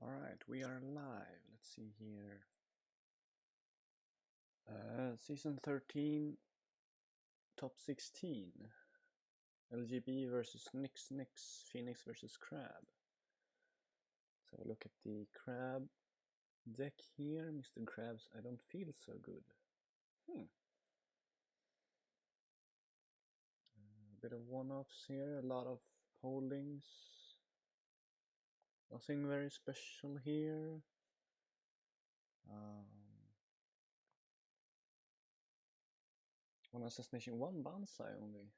Alright, we are live. Let's see here. Season 13, top 16. LGB versus Nyxnyxnyx, Phoenix versus Crab. Let's have a look at the Crab deck here. Mr. Krabs, I don't feel so good. A bit of one-offs here, a lot of holdings. Nothing very special here. One assassination, one bonsai only.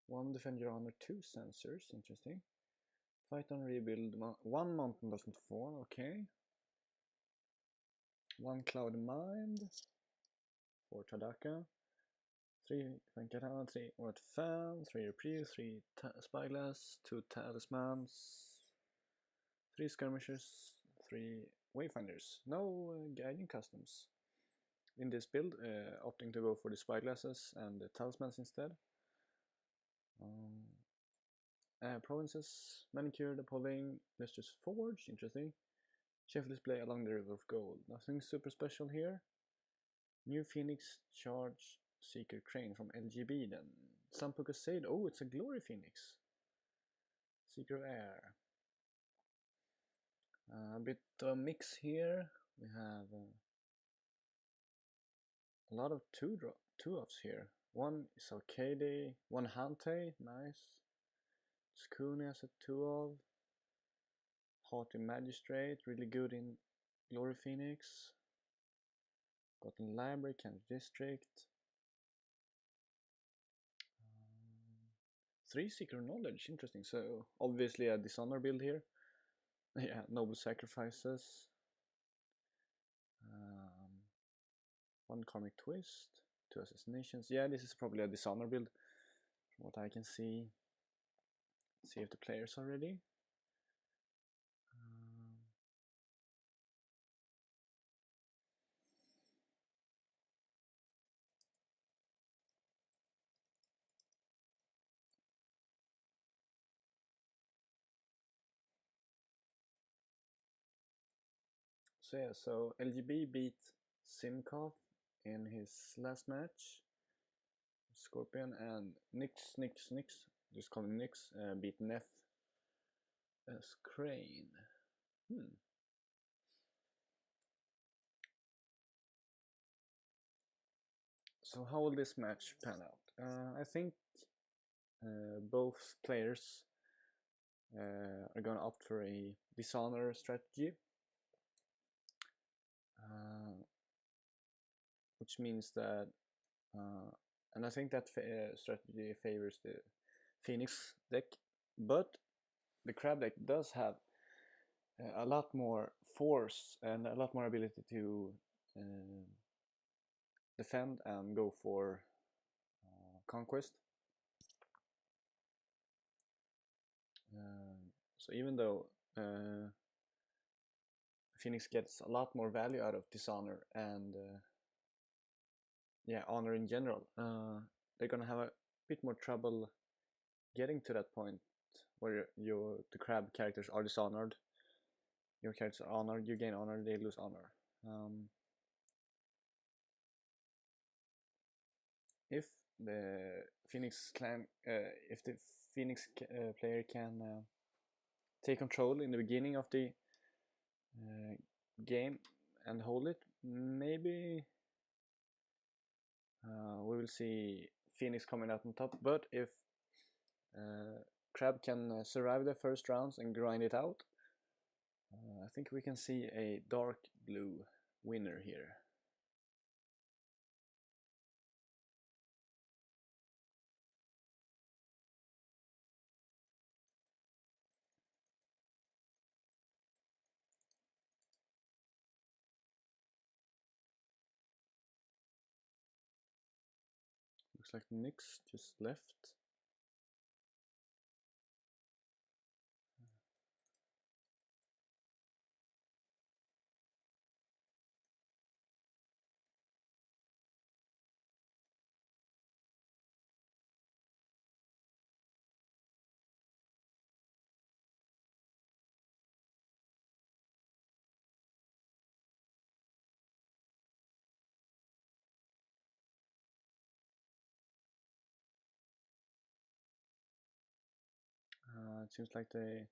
One defend your honor, two sensors, interesting. Fight on rebuild, one mountain doesn't fall, okay. One cloud mind for Tadaka. 3 Vankatana, 3 Orat Fan, 3 Reprieve, 3 Spyglass, 2 Talismans, 3 Skirmishers, 3 Wayfinders. No guiding customs in this build, opting to go for the Spyglasses and the Talismans instead. Provinces, Manicured, Appalling, Lustrous Forge, interesting. Chef display along the River of Gold. Nothing super special here. New Phoenix Charge Seeker Crane from LGB then. Sampu Crusade. Oh, it's a Glory Phoenix. Seeker Air. A bit of mix here. We have a lot of two-offs here. One is Arcade, one Hante, nice. Skuni has a 2-of. Haughty Magistrate, really good in Glory Phoenix. Gotten Library, Kent District. 3 Secret Knowledge, interesting. So obviously a Dishonor build here. Yeah, Noble Sacrifices. 1 Karmic Twist, 2 Assassinations. Yeah, this is probably a Dishonor build from what I can see. See if the players are ready. So yeah, so LGB beat Simkov in his last match. Scorpion and Nyxnyxnyx, just call him Nyx, beat Neff as Crane. So how will this match pan out? I think both players are going to opt for a Dishonor strategy. Which means that, and I think that strategy favors the Phoenix deck, but the Crab deck does have a lot more force and a lot more ability to defend and go for conquest. So even though Phoenix gets a lot more value out of Dishonor and yeah, honor in general, they're gonna have a bit more trouble getting to that point where the Crab characters are dishonored. Your characters are honored, you gain honor, they lose honor. If the Phoenix clan, if the Phoenix player can take control in the beginning of the game and hold it, maybe we will see Phoenix coming out on top. But if Crab can survive the first rounds and grind it out, I think we can see a dark blue winner here. Looks like Nyx just left. It seems like the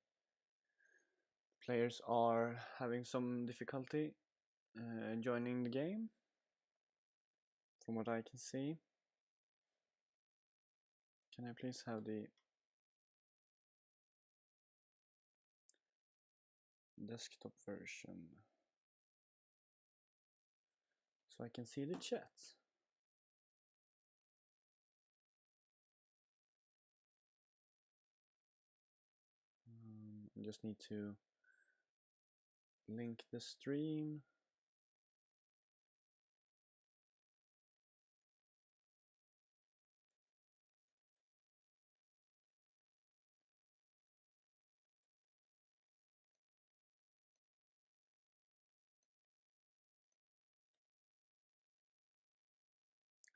players are having some difficulty joining the game, from what I can see. Can I please have the desktop version so I can see the chat? I just need to link the stream.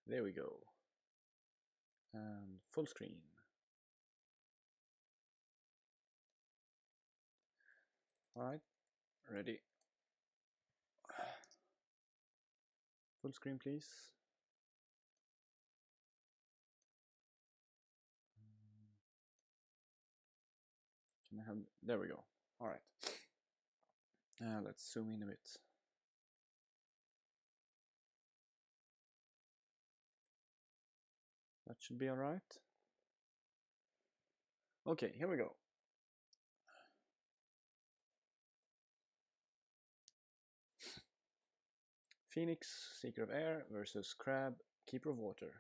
There we go. And full screen. Alright, ready. Full screen, please. Can I have, there we go. Alright. Let's zoom in a bit. That should be alright. Okay, here we go. Phoenix, Seeker of Air versus Crab, Keeper of Water.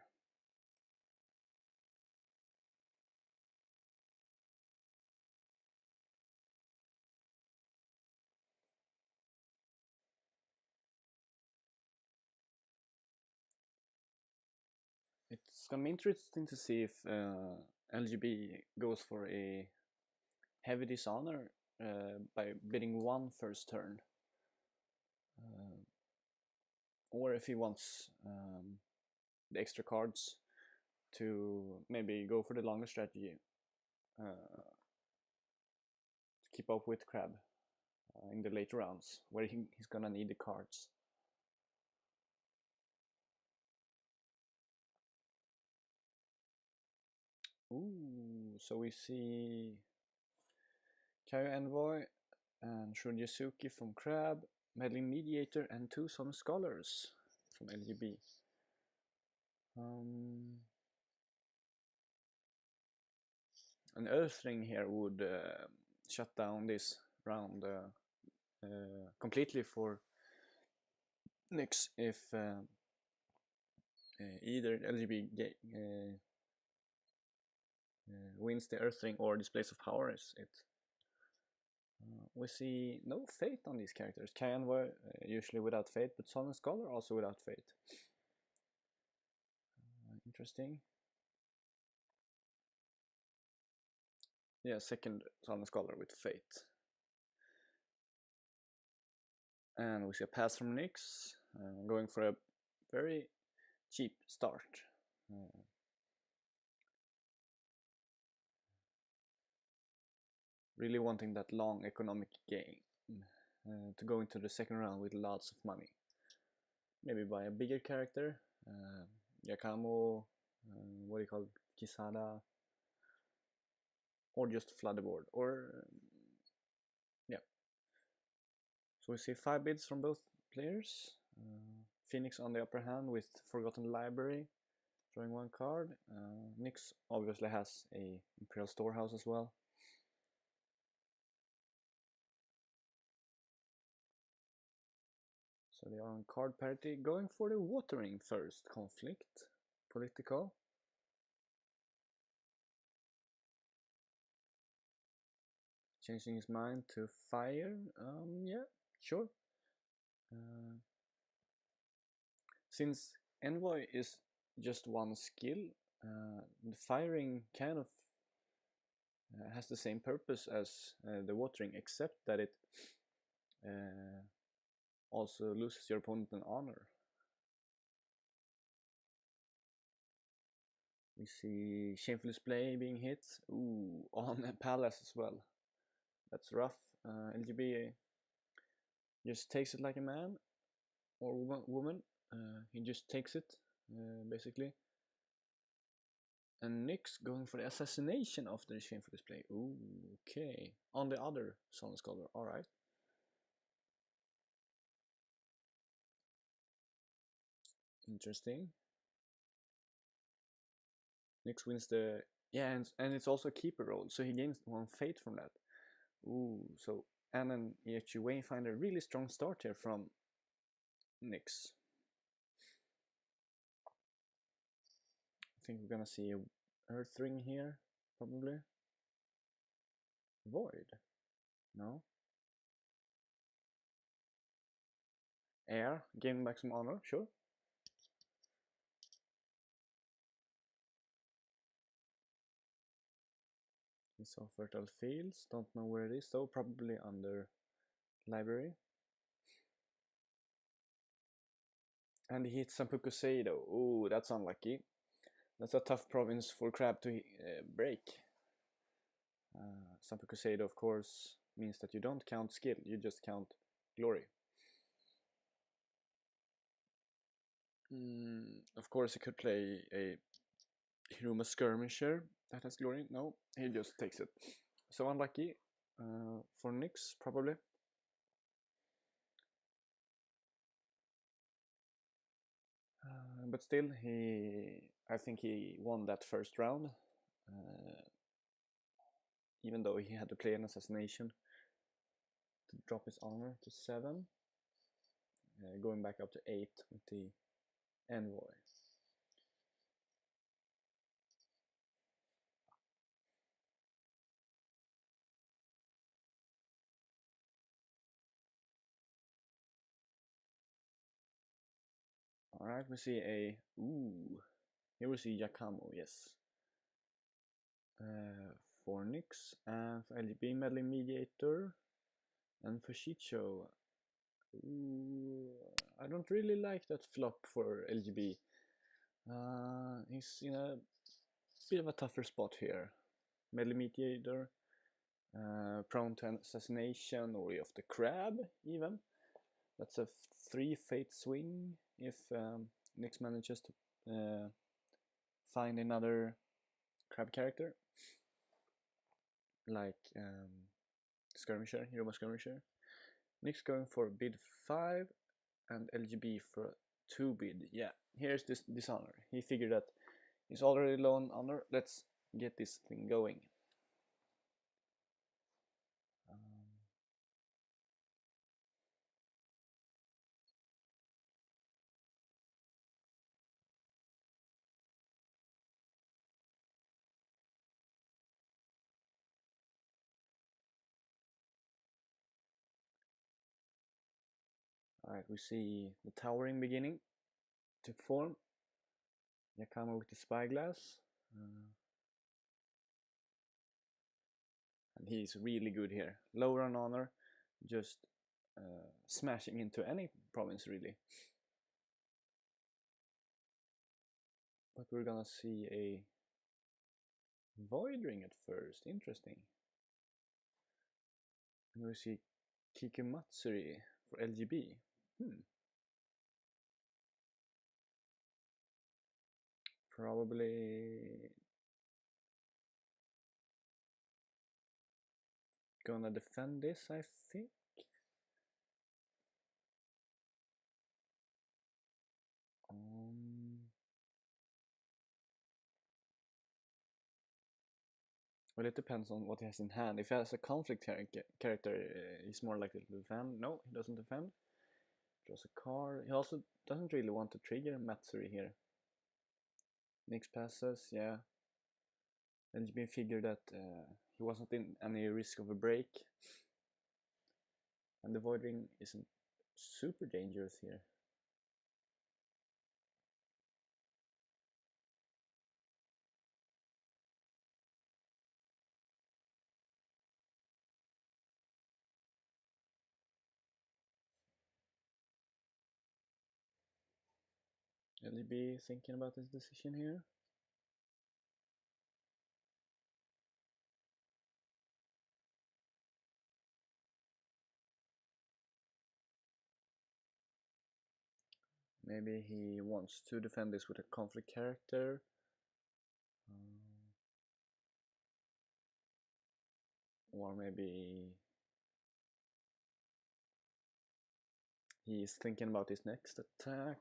It's gonna be interesting to see if LGB goes for a heavy dishonor by bidding one first turn, or if he wants the extra cards to maybe go for the longer strategy to keep up with Crab in the later rounds, where he's gonna need the cards. Ooh, so we see Kaio Envoy and Shunjisuki from Crab, Meddling Mediator, and 2 Summon Scholars from LGB. An Earthling here would shut down this round completely for Nyx if either LGB wins the Earthling or Displays of Power is it. We see no fate on these characters. Kaio Envoy usually without fate, but Summon Scholar also without fate. Interesting. Yeah, second Summon Scholar with fate. And we see a pass from Nyx, going for a very cheap start. Really wanting that long economic game to go into the second round with lots of money. Maybe buy a bigger character, Yakamo, what do you call it, Kisada, or just flood the board, or yeah. So we see 5 bids from both players. Phoenix on the upper hand with Forgotten Library, drawing 1 card. Nyx obviously has a Imperial Storehouse as well. So they are on card parity, going for the watering first conflict, political. Changing his mind to fire, yeah, sure. Since Envoy is just 1 skill, the firing kind of has the same purpose as the watering, except that it also loses your opponent an honor. We see Shameful Display being hit. Ooh, on a Palace as well. That's rough. LGB just takes it like a man or woman. He just takes it, basically. And Nyx going for the assassination after the shameful display. Ooh, okay. On the other Sun Scholar, alright. Interesting. Nyx wins the... Yeah, and it's also a keeper role, so he gains 1 fate from that. Ooh, so Anne and EHG Wayfinder, a really strong start here from Nyx. I think we're gonna see a Earth Ring here, probably. Void? No. Air, gaining back some honor, sure. He saw Fertile Fields, don't know where it is though, probably under Library. And he hits Sampuku Seido. Ooh, that's unlucky. That's a tough province for Crab to break. Sampuku Seido, of course, means that you don't count skill, you just count glory. Of course, he could play a Hiruma Skirmisher that has glory. No, he just takes it. So unlucky for Nyx, probably. But still, I think he won that first round. Even though he had to play an assassination to drop his honor to 7. Going back up to 8 with the Envoy. Alright, we see a... Ooh. Here we see Yakamo, yes. For Nyx, and for LGB Meddling Mediator, and for Shicho. Ooh, I don't really like that flop for LGB. He's in a bit of a tougher spot here. Meddling Mediator, prone to assassination, or of the crab, even. That's a 3 fate swing if Nyx manages to find another crab character, like Skirmisher, Hiruma Skirmisher. Nyx going for bid 5 and LGB for 2 bid. Yeah, here's this dishonor. He figured that he's already low on honor. Let's get this thing going. Alright, we see the towering beginning to form. Yakama with the spyglass. And he's really good here. Lower on honor, just smashing into any province really. But we're gonna see a Void Ring at first, interesting. And we see Kikumatsuri for LGB. Probably gonna defend this, I think. Well, it depends on what he has in hand. If he has a conflict character, he's more likely to defend. No, he doesn't defend. Draws a card. He also doesn't really want to trigger Matsuri here. Nyx passes, yeah. LGB figured that he wasn't in any risk of a break. And the Void Ring isn't super dangerous here. LGB thinking about his decision here. Maybe he wants to defend this with a conflict character. Or maybe he's thinking about his next attack.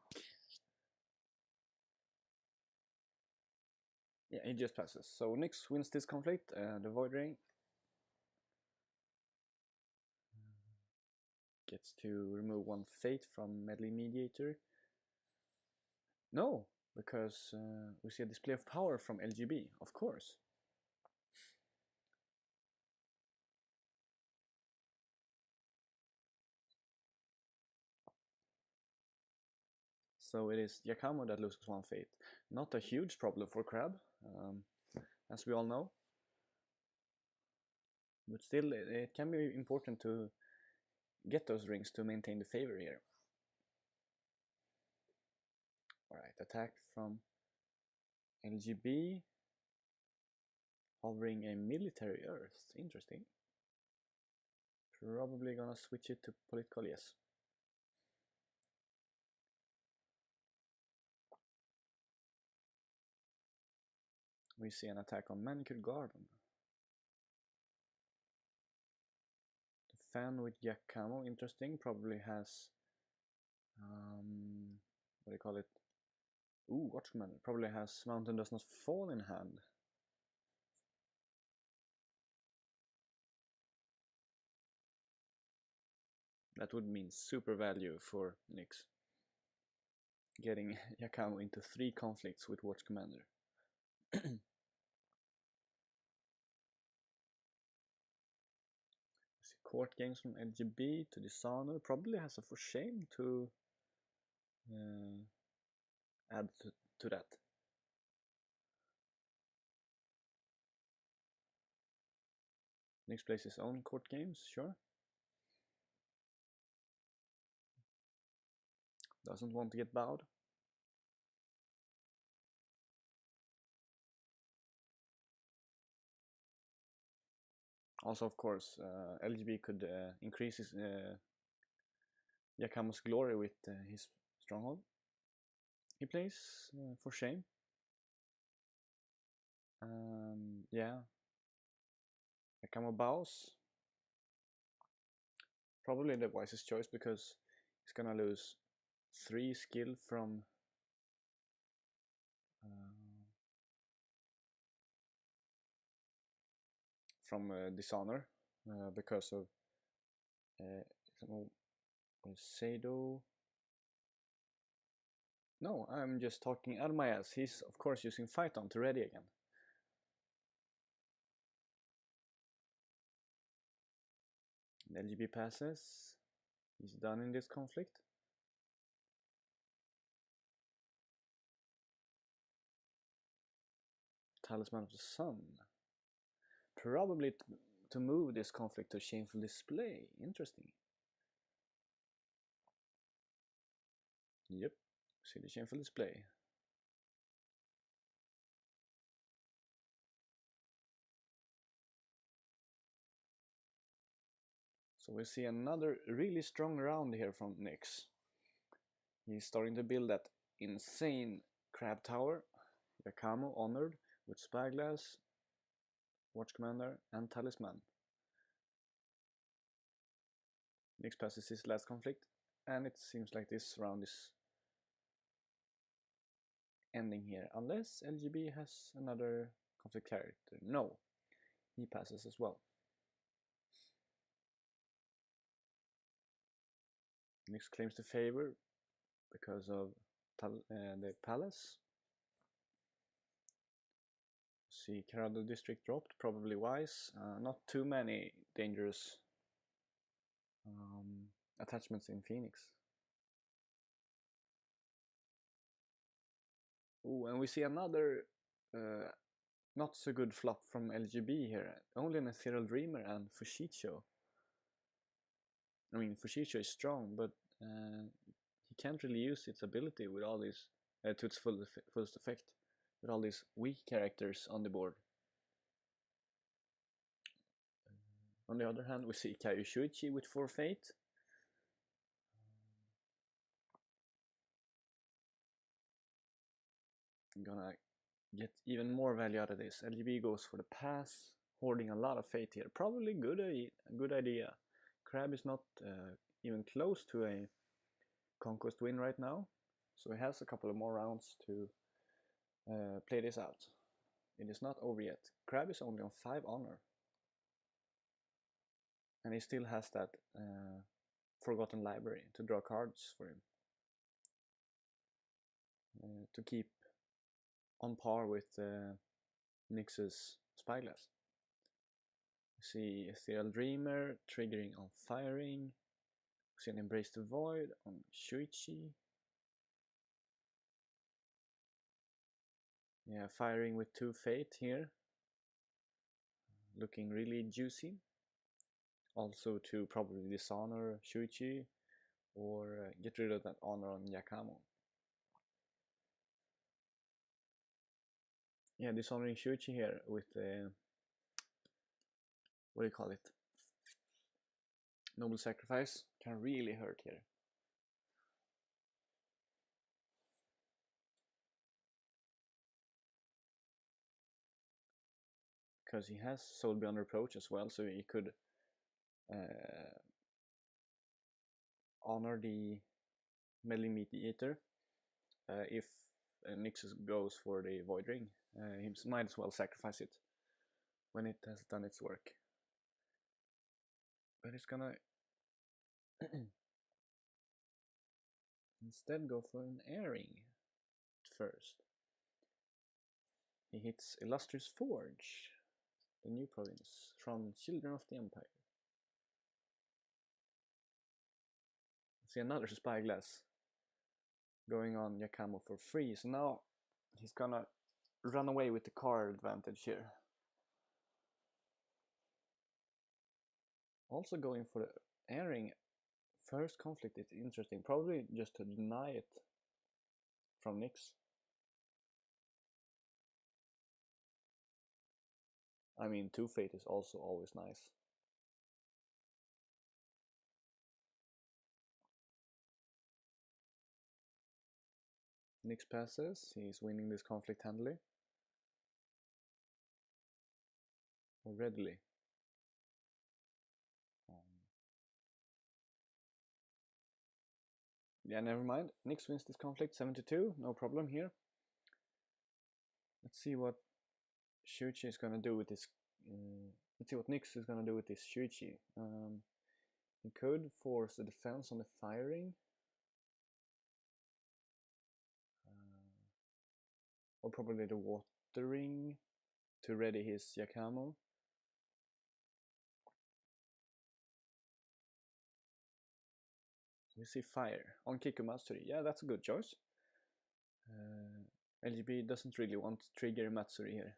Yeah, he just passes. So Nyx wins this conflict, the Void Ring. Gets to remove one fate from Meddling Mediator. No, because we see a display of power from LGB, of course. So it is Yakamo that loses one fate. Not a huge problem for Crab, as we all know. But still, it can be important to get those rings to maintain the favor here. Alright, attack from LGB. Hovering a military Earth. Interesting. Probably gonna switch it to political, yes. We see an attack on Manicured Garden. The fan with Yakamo, interesting. Probably has what do you call it? Ooh, Watchman. Probably has Mountain Does Not Fall in hand. That would mean super value for Nyx. Getting Yakamo into 3 conflicts with Watch Commander. Court games from LGB to Dishonor. Probably has a For Shame to add to that. Nyx plays his own court games, sure. Doesn't want to get bowed. Also, of course, LGB could increase his Yakamo's glory with his stronghold. He plays For Shame. Yeah. Yakamo bows. Probably the wisest choice because he's gonna lose 3 skill from Dishonor because of Sado. No, I'm just talking out of my ass. He's of course using Phyton to ready again. The LGB passes. He's done in this conflict. Talisman of the Sun. Probably to move this conflict to Shameful Display. Interesting. Yep, see the Shameful Display. So we see another really strong round here from Nyx. He's starting to build that insane Crab Tower. Yakamo honored with Spyglass, Watch Commander, and Talisman. Nyx passes his last conflict, and it seems like this round is ending here, unless LGB has another conflict character. No, he passes as well. Nyx claims the favor because of the palace. See, Carado district dropped, probably wise. Not too many dangerous attachments in Phoenix. Ooh, and we see another not so good flop from LGB here. Only an Ethereal Dreamer and Fushicho. I mean, Fushicho is strong, but he can't really use its ability with all these to its fullest effect with all these weak characters on the board. On the other hand, we see Kaiju Shuichi with 4 fate. I'm gonna get even more value out of this. LGB goes for the pass, hoarding a lot of fate here. Probably a good idea. Crab is not even close to a conquest win right now, so he has a couple of more rounds to play this out. It is not over yet. Crab is only on 5 honor, and he still has that forgotten library to draw cards for him to keep on par with Nyx's Spyglass. We see Ethereal Dreamer triggering on firing. We see an Embrace the Void on Shuichi. Yeah, firing with 2 Fate here. Looking really juicy. Also to probably dishonor Shuichi or get rid of that honor on Yakamo. Yeah, dishonoring Shuichi here with what do you call it? Noble Sacrifice can really hurt here. Because he has Soul Beyond Reproach as well, so he could honor the Meddling Mediator if Nyx goes for the Void Ring. He might as well sacrifice it when it has done its work. But it's gonna instead go for an airing first. He hits Illustrious Forge, the new province from Children of the Empire. See another Spyglass going on Yakamo for free, so now he's gonna run away with the card advantage here. Also going for the airing first conflict is interesting, probably just to deny it from Nyx. I mean, 2 Fate is also always nice. Nyx passes, he's winning this conflict handily. Or readily. Yeah, never mind. Nyx wins this conflict 7-2, no problem here. Let's see what Shuichi is gonna do with this. Let's see what Nyx is gonna do with this Shuichi. He could force the defense on the firing. Or probably the watering to ready his Yakamo. We see fire on Kiku Matsuri. Yeah, that's a good choice. LGB doesn't really want to trigger Matsuri here.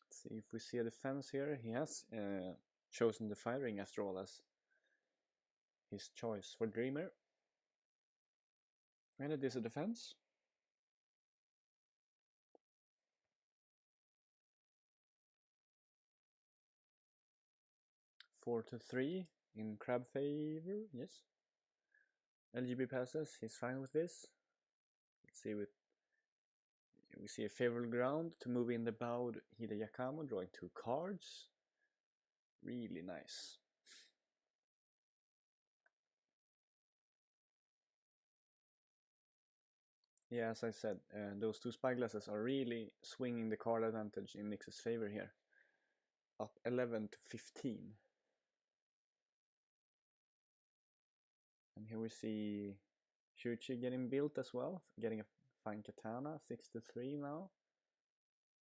Let's see if we see a defense here. He has chosen the firing after all as his choice for Dreamer. And it is a defense. Four to 3 in Crab favor, yes. LGB passes, he's fine with this. Let's see we see a favorable ground to move in the bowed Hida Yakamo, drawing 2 cards. Really nice. Yeah, as I said, those 2 Spyglasses are really swinging the card advantage in Nyx's favor here. Up 11 to 15. And here we see Shuichi getting built as well, getting a fine katana, 6 to 3 now.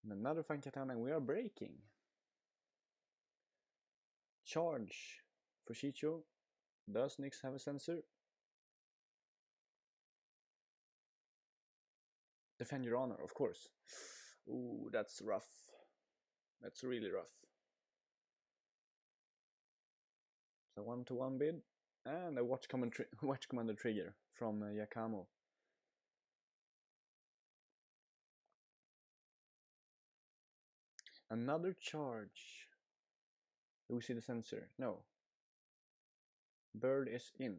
And another fine katana, and we are breaking. Charge for Shicho. Does Nyx have a sensor? Defend your honor, of course. Ooh, that's rough. That's really rough. So 1-1 bid. And a Watch Commander trigger from Yakamo. Another charge. Do we see the sensor? No. Bird is in.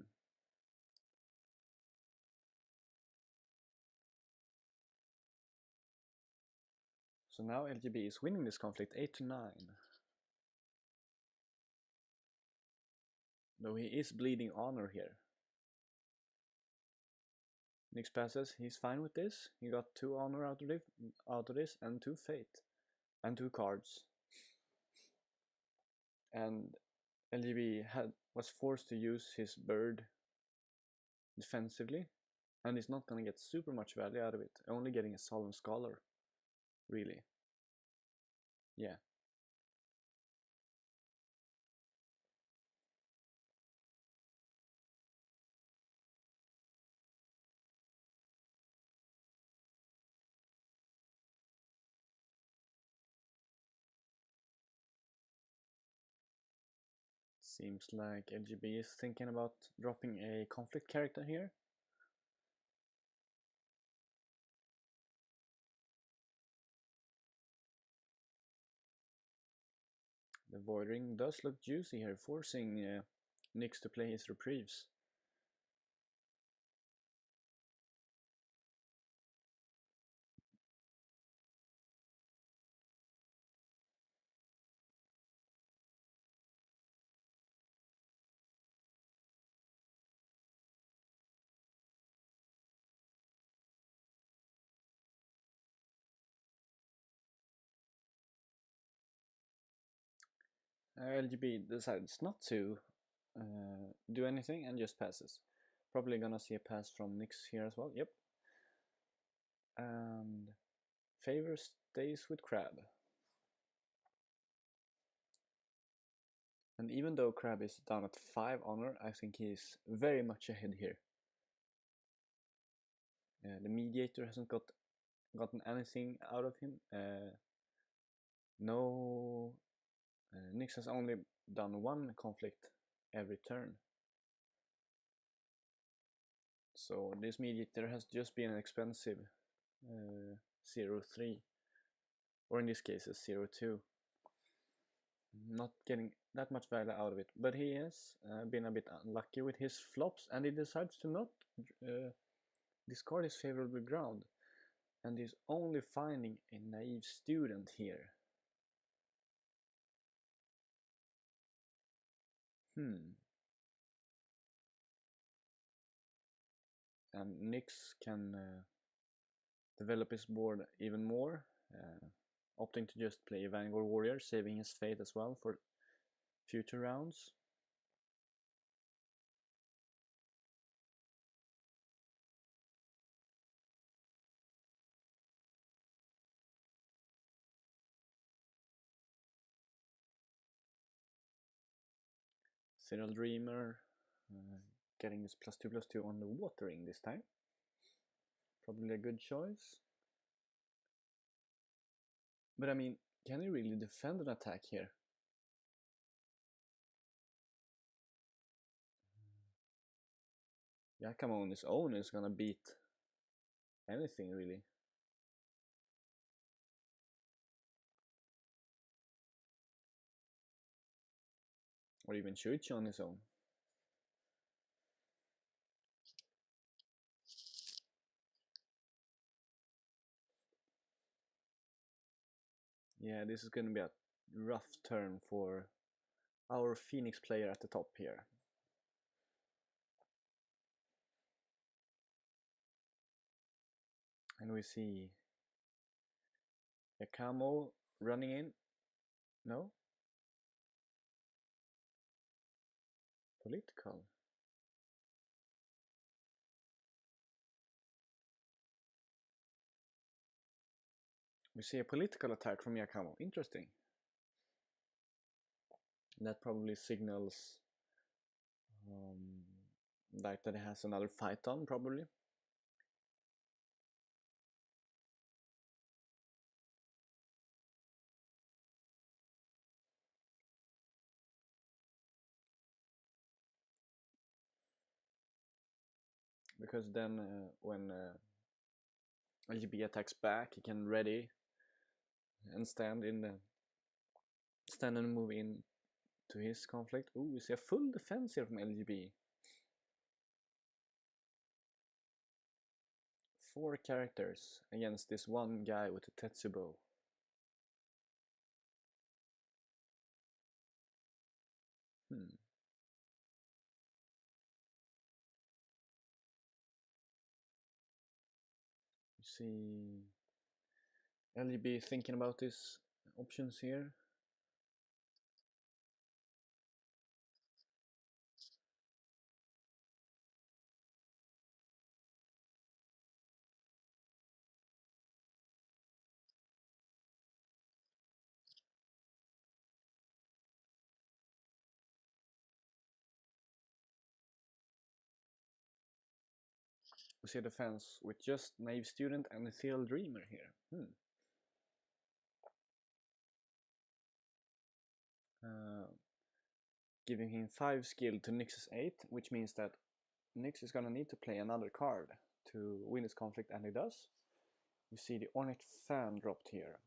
So now LGB is winning this conflict 8-9. Though he is bleeding honor here. Nyx passes, he's fine with this. He got 2 honor out of this and 2 fate. And 2 cards. And LGB was forced to use his bird defensively, and he's not gonna get super much value out of it, only getting a Solemn Scholar, really. Yeah. Seems like LGB is thinking about dropping a conflict character here. The Void Ring does look juicy here, forcing Nyx to play his reprieves. LGB decides not to do anything and just passes. Probably gonna see a pass from Nyx here as well, yep. And Favor stays with Crab. And even though Crab is down at 5 honor, I think he's very much ahead here. The Mediator hasn't gotten anything out of him. No, Nyx has only done 1 conflict every turn. So this Mediator has just been an expensive 0-3, or in this case a 0-2. Not getting that much value out of it, but he has been a bit unlucky with his flops, and he decides to not discard his favorable ground, and he's only finding a naive student here. And Nyx can develop his board even more, opting to just play Vanguard Warrior, saving his fate as well for future rounds. Serial Dreamer, getting his +2/+2 on the Watering this time. Probably a good choice. But I mean, can he really defend an attack here? Yakama on his own is gonna beat anything really. Or even Shuichi on his own. Yeah, this is gonna be a rough turn for our Phoenix player at the top here. And we see Yakamo running in. No? Political. We see a political attack from Yakamo. Interesting. That probably signals like that he has another fight on, probably. Because then when LGB attacks back, he can ready and stand and move in to his conflict. Ooh, we see a full defense here from LGB. 4 characters against this one guy with a Tetsubo. You see LGB thinking about his options here. We see a defense with just Naive Student and Ethereal Dreamer here. Giving him 5 skill to Nyx's 8, which means that Nyx is gonna need to play another card to win his conflict, and he does. We see the Ornate Fan dropped here.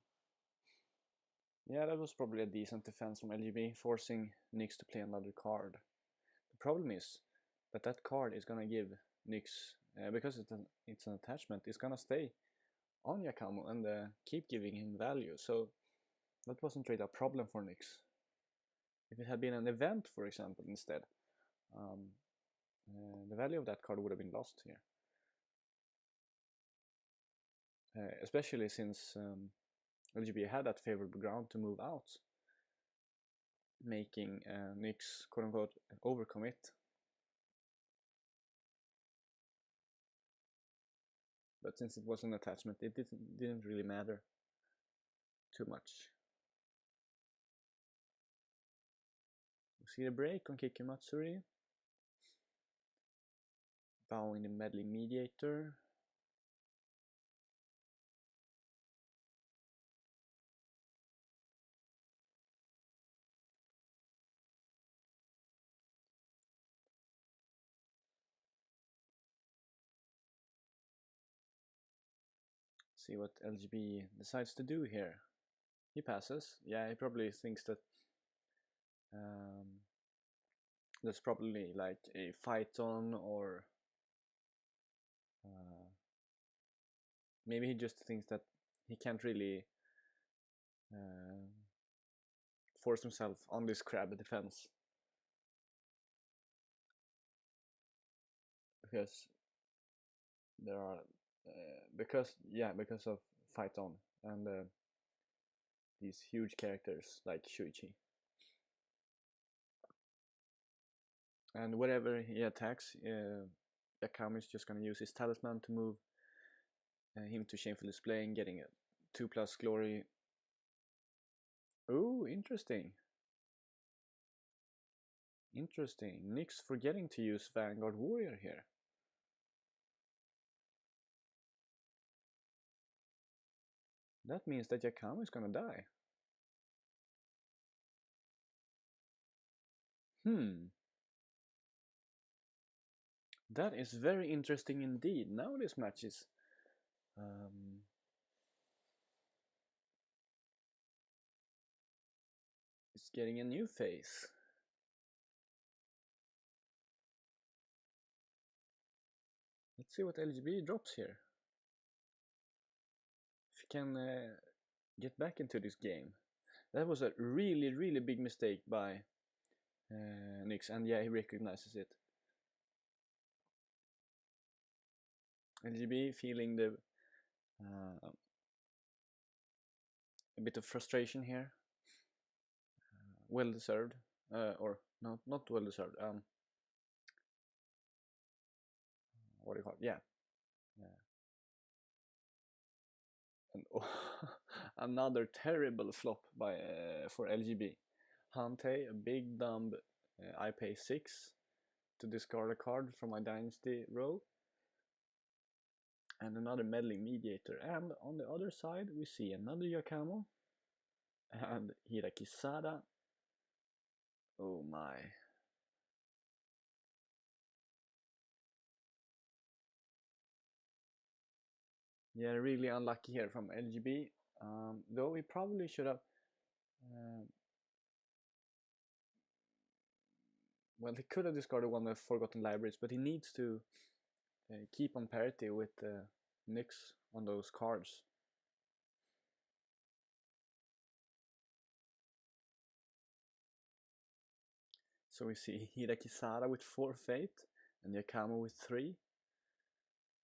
Yeah, that was probably a decent defense from LGB, forcing Nyx to play another card. The problem is that that card is gonna give Nyx, because it's an attachment, it's gonna stay on Yakamo and keep giving him value, so that wasn't really a problem for Nyx. If it had been an event, for example, instead, the value of that card would have been lost here. Especially since LGB had that favorable ground to move out, making Nyx quote-unquote overcommit. But since it was an attachment, it didn't really matter too much. We see the break on Kikematsuri. Bowing the Meddling Mediator. See what LGB decides to do here. He passes. Yeah, he probably thinks that there's probably like a fight on, or maybe he just thinks that he can't really force himself on this crab defense, because there are because of fight on and these huge characters like Shuichi. And wherever he attacks, Yakami is just gonna use his talisman to move him to Shameful Display and getting a 2+ glory. Ooh, interesting. Interesting. Nyx forgetting to use Vanguard Warrior here. That means that Yakami is gonna die. That is very interesting indeed. Now this match is it's getting a new phase. Let's see what LGB drops here. If he can get back into this game. That was a really, really big mistake by Nyx, and yeah, he recognizes it. LGB feeling the a bit of frustration here. Well deserved, or no, not well deserved. What do you call it? Yeah. And another terrible flop by for LGB. Hante, a big dumb. I pay 6 to discard a card from my dynasty row. And another Meddling Mediator. And on the other side, we see another Yakamo and Hirakisada. Oh my. Yeah, really unlucky here from LGB. Though we probably should have Well, he could have discarded one of the Forgotten Libraries, but he needs to keep on parity with Nyx on those cards. So we see Hida Kisara with 4 fate and Yakamo with 3,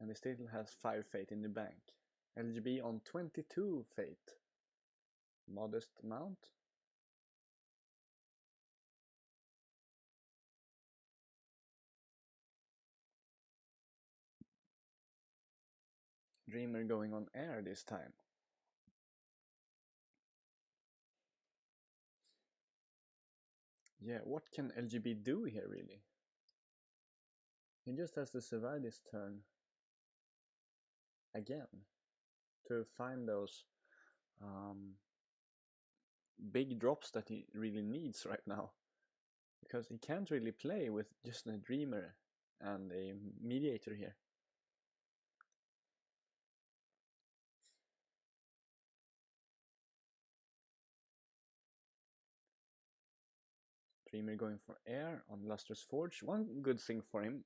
and he still has 5 fate in the bank. LGB on 22 fate. Modest amount. Dreamer going on air this time. Yeah, what can LGB do here really? He just has to survive this turn again to find those big drops that he really needs right now, because he can't really play with just a Dreamer and a Mediator here. Dreamer going for air on Luster's Forge. One good thing for him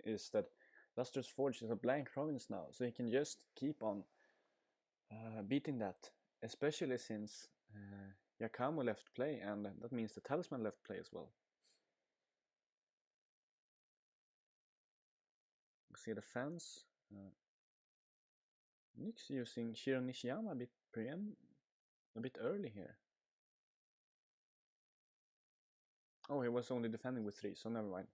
is that Luster's Forge is a blank province now, so he can just keep on beating that, especially since Yakamo left play, and that means the Talisman left play as well. We see the fence. Nyx using Shiro Nishiyama a bit early here. Oh, he was only defending with 3, so never mind.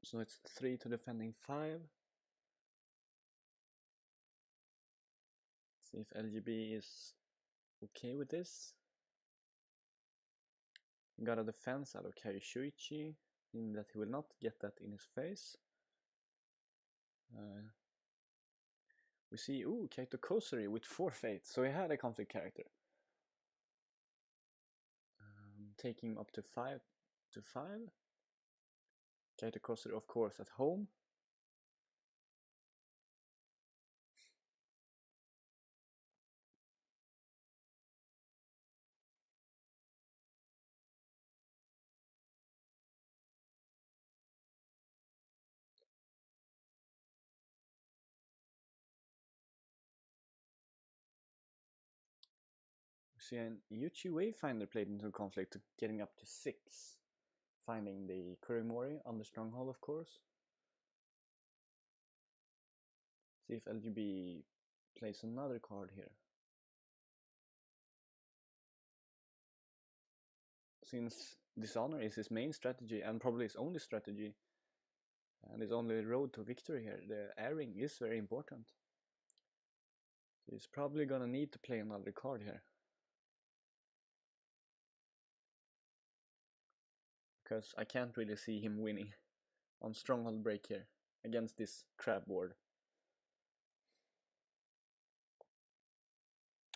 So it's 3 to defending 5. See if LGB is okay with this. Got a defense out of Kaishuichi, meaning that he will not get that in his face. We see, Kaito Kosuri with 4 fate, so he had a conflict character. Taking up to 5 to 5. Kaito Kosuri, of course, at home. We see an Yuchi Wayfinder played into conflict, getting up to 6. Finding the Kurimori on the stronghold, of course. See if LGB plays another card here. Since Dishonor is his main strategy and probably his only strategy, and his only road to victory here, the airing is very important. He's probably gonna need to play another card here, because I can't really see him winning on Stronghold Break here against this crab board.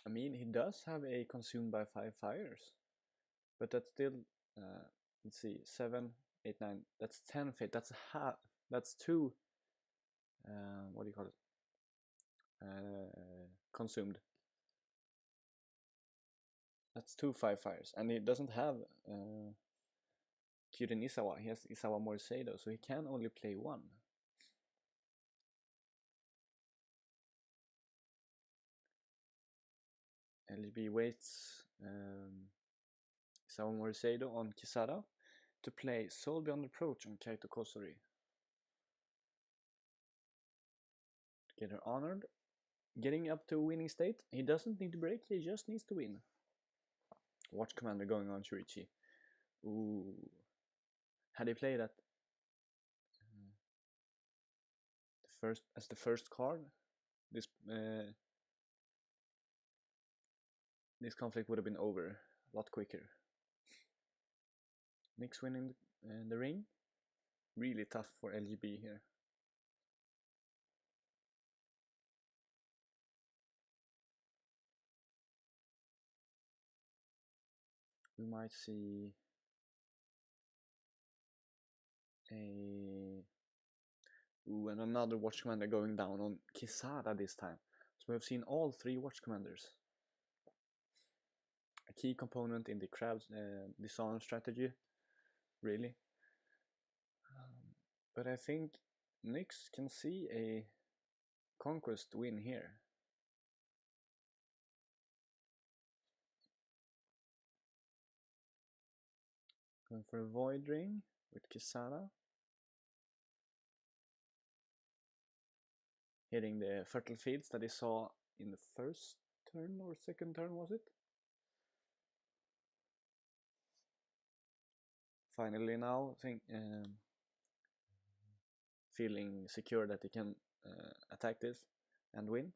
I mean, he does have a Consumed by 5 Fires, but that's still, let's see, 7, 8, 9, that's 10 fate, that's half, that's 2, what do you call it, consumed. That's 2 5 Fires, and he doesn't have Kyuden Isawa, he has Isawa Moriseido, so he can only play 1. LGB waits Isawa Moriseido on Kisara to play Soul Beyond Approach on Kaito Kosuri. Get her honored. Getting up to a winning state. He doesn't need to break, he just needs to win. Watch Commander going on Shuichi. Ooh. Had he played that the first card, this conflict would have been over a lot quicker. Nyx winning the ring. Really tough for LGB here. We might see and another Watch Commander going down on Kisara this time. So we have seen all 3 Watch Commanders. I key component in the crab's dishonor strategy, really. But I think Nyx can see a conquest win here. Going for a Void Ring with Kisara. Hitting the fertile fields that he saw in the first turn or second turn, was it? Finally now, feeling secure that he can attack this and win.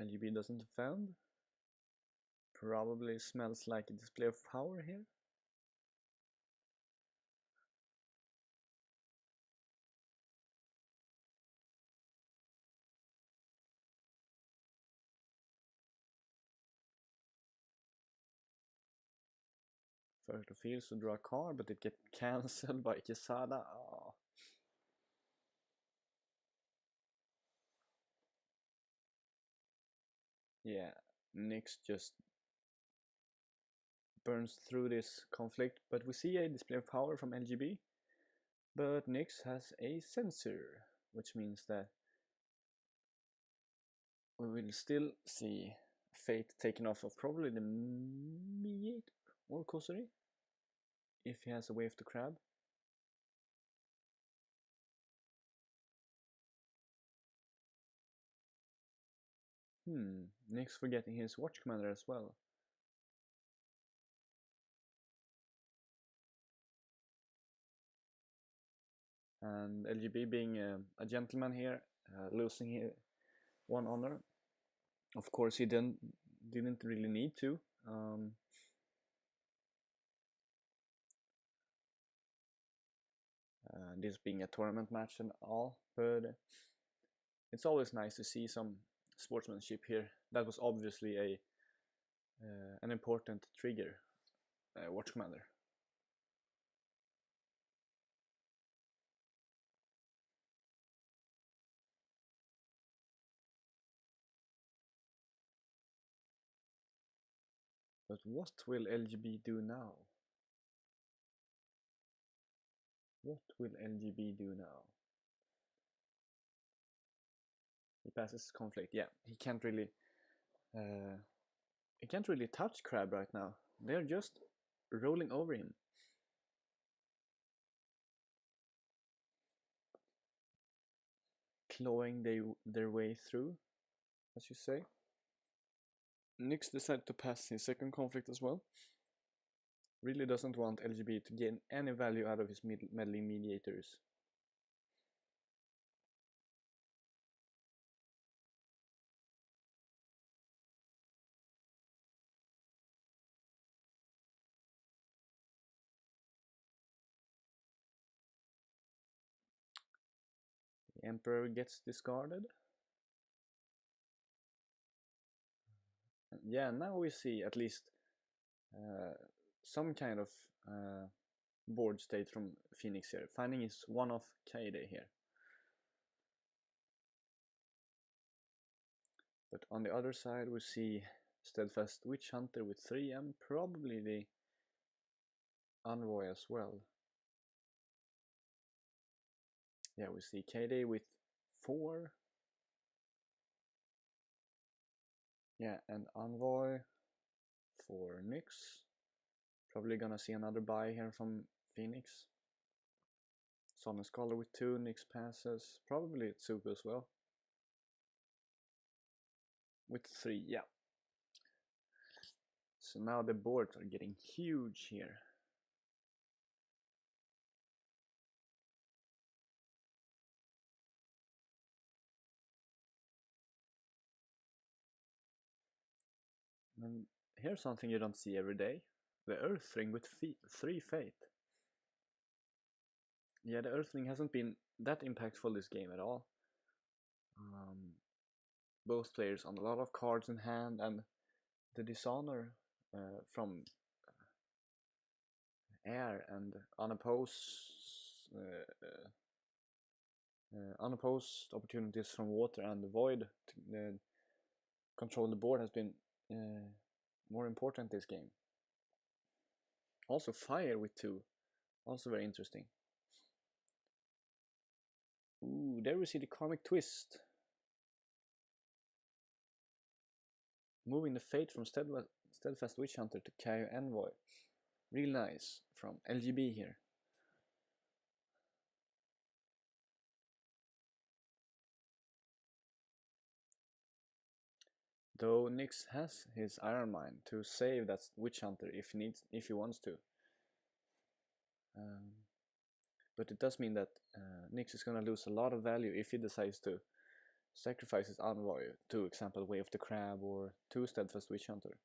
LGB doesn't defend. Probably smells like a display of power here. Fertile fields to draw a card, but it gets cancelled by Quesada. Oh. Yeah, Nyx just burns through this conflict, but we see a display of power from LGB. But Nyx has a censor, which means that we will still see Fate taken off of probably the mediator or Kosari, if he has a wave to crab. Nyx forgetting his watch commander as well. And LGB being a gentleman here, losing here one honor. Of course, he didn't really need to. This being a tournament match and all, but it's always nice to see some sportsmanship here. That was obviously an important trigger, watch commander. But what will LGB do now? What will LGB do now? He passes conflict. Yeah, he can't really touch crab right now. They're just rolling over him. Clawing their way through, as you say. Nyx decided to pass his second conflict as well. Really doesn't want LGB to gain any value out of his meddling mediators. The Emperor gets discarded. Yeah, now we see at least some kind of board state from Phoenix here. Finding his one-off Kaede here. But on the other side we see Steadfast Witch Hunter with 3 and probably the Envoy as well. Yeah, we see Kaede with 4. Yeah, and Envoy for Nyx. Probably gonna see another buy here from Phoenix. Sun Scholar with 2, Nyx passes. Probably Tsuku as well. With 3, yeah. So now the boards are getting huge here. And here's something you don't see every day. The Earthling with 3 Fate. Yeah, the Earthling hasn't been that impactful this game at all. Both players on a lot of cards in hand, and the Dishonor from air and unopposed opportunities from water and the void control the board has been more important this game. Also fire with 2, also very interesting. Ooh, there we see the karmic twist. Moving the fate from Steadfast Witch Hunter to Kaio Envoy. Real nice from LGB here. Though Nyx has his Iron Mine to save that Witch Hunter if he wants to. But it does mean that Nyx is gonna lose a lot of value if he decides to sacrifice his Envoy to example Way of the Crab or to Steadfast Witch Hunter.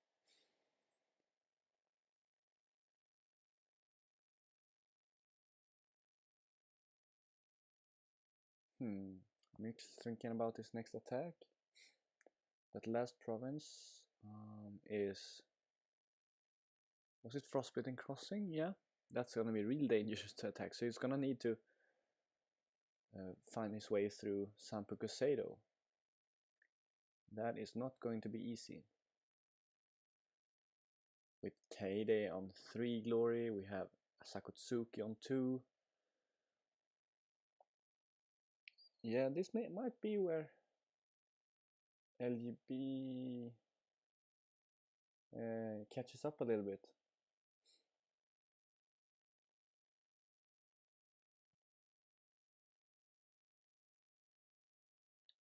Nyx thinking about his next attack. That last province is... Was it Frostbitten Crossing? Yeah, that's gonna be real dangerous to attack, so he's gonna need to find his way through Sanpuku Seido. That is not going to be easy. With Kaede on 3 glory, we have Sakutsuki on 2. Yeah, this might be where LGB catches up a little bit.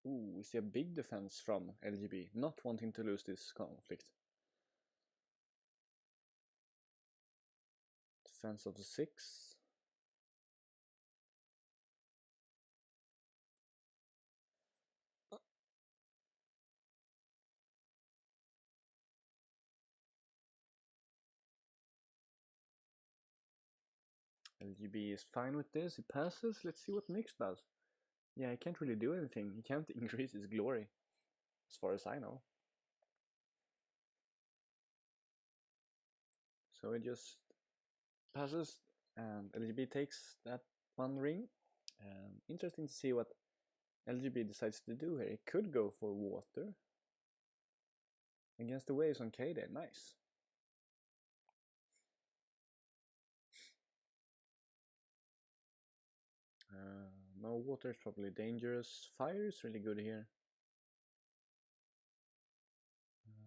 Ooh, we see a big defense from LGB, not wanting to lose this conflict. Defense of the 6. LGB is fine with this, he passes. Let's see what Nyx does. Yeah, he can't really do anything. He can't increase his glory, as far as I know. So it just passes, and LGB takes that 1 ring. Interesting to see what LGB decides to do here. It could go for water against the waves on Kaede. Nice. No, water is probably dangerous. Fire is really good here.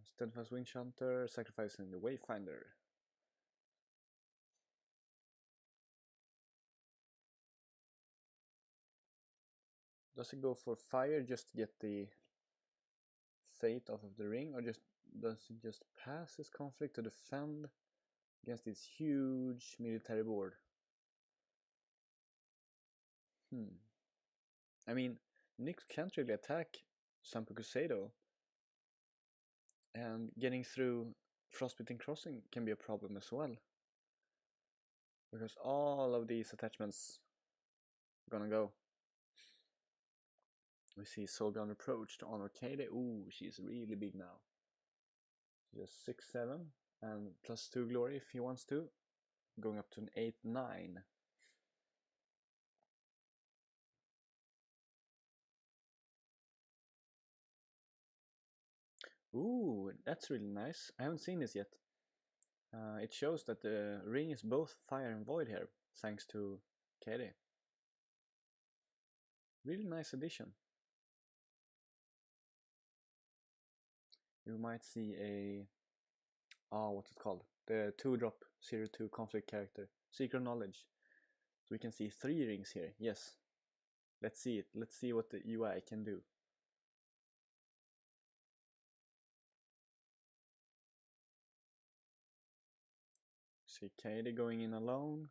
Steadfast Witch Hunter, sacrificing the Wayfinder. Does it go for fire just to get the fate off of the ring, or does it just pass this conflict to defend against this huge military board? I mean, Nyx can't really attack Sanpuku Seido, and getting through Frostbitten Crossing can be a problem as well, because all of these attachments are gonna go. We see Soulbound Approach to honor Kaede. Ooh, she's really big now. She's 6-7 and plus 2 glory if he wants to, going up to an 8-9. Ooh, that's really nice. I haven't seen this yet. It shows that the ring is both fire and void here, thanks to Kaede. Really nice addition. You might see a... what's it called? The 2-drop 0-2 conflict character. Secret Knowledge. So we can see 3 rings here. Yes. Let's see it. Let's see what the UI can do. See Kaede going in alone.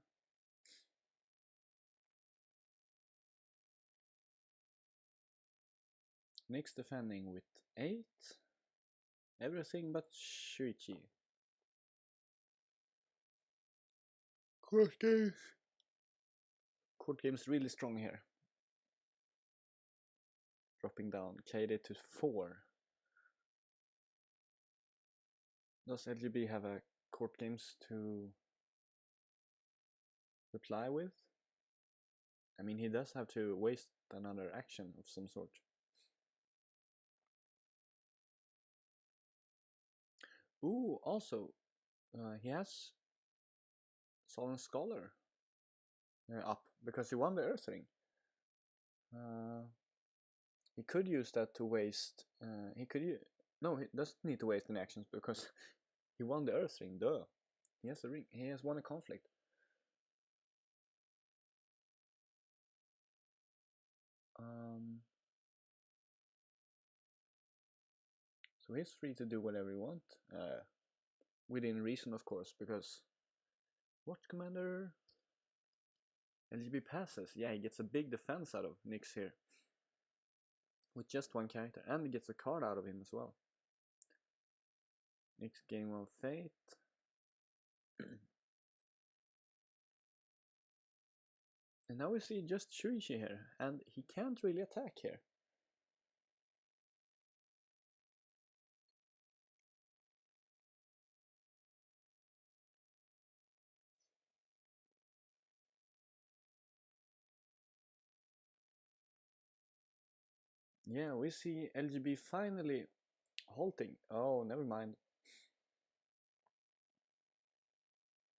Nyx defending with 8. Everything but Shuichi. Court games. Court games really strong here. Dropping down Kaede to 4. Does LGB have a court games to reply with? I mean, he does have to waste another action of some sort. Ooh, also, he has Solemn Scholar up because he won the Earth Ring. He could use that to waste. No, he doesn't need to waste any actions because he won the Earth Ring. Duh. He has a ring. He has won a conflict. So he's free to do whatever he wants. Within reason, of course, because what commander? LGB passes. Yeah, he gets a big defense out of Nyx here. With just one character. And he gets a card out of him as well. Nyx gaining 1 fate. And now we see just Shuichi here. And he can't really attack here. Yeah, we see LGB finally halting. Oh, never mind.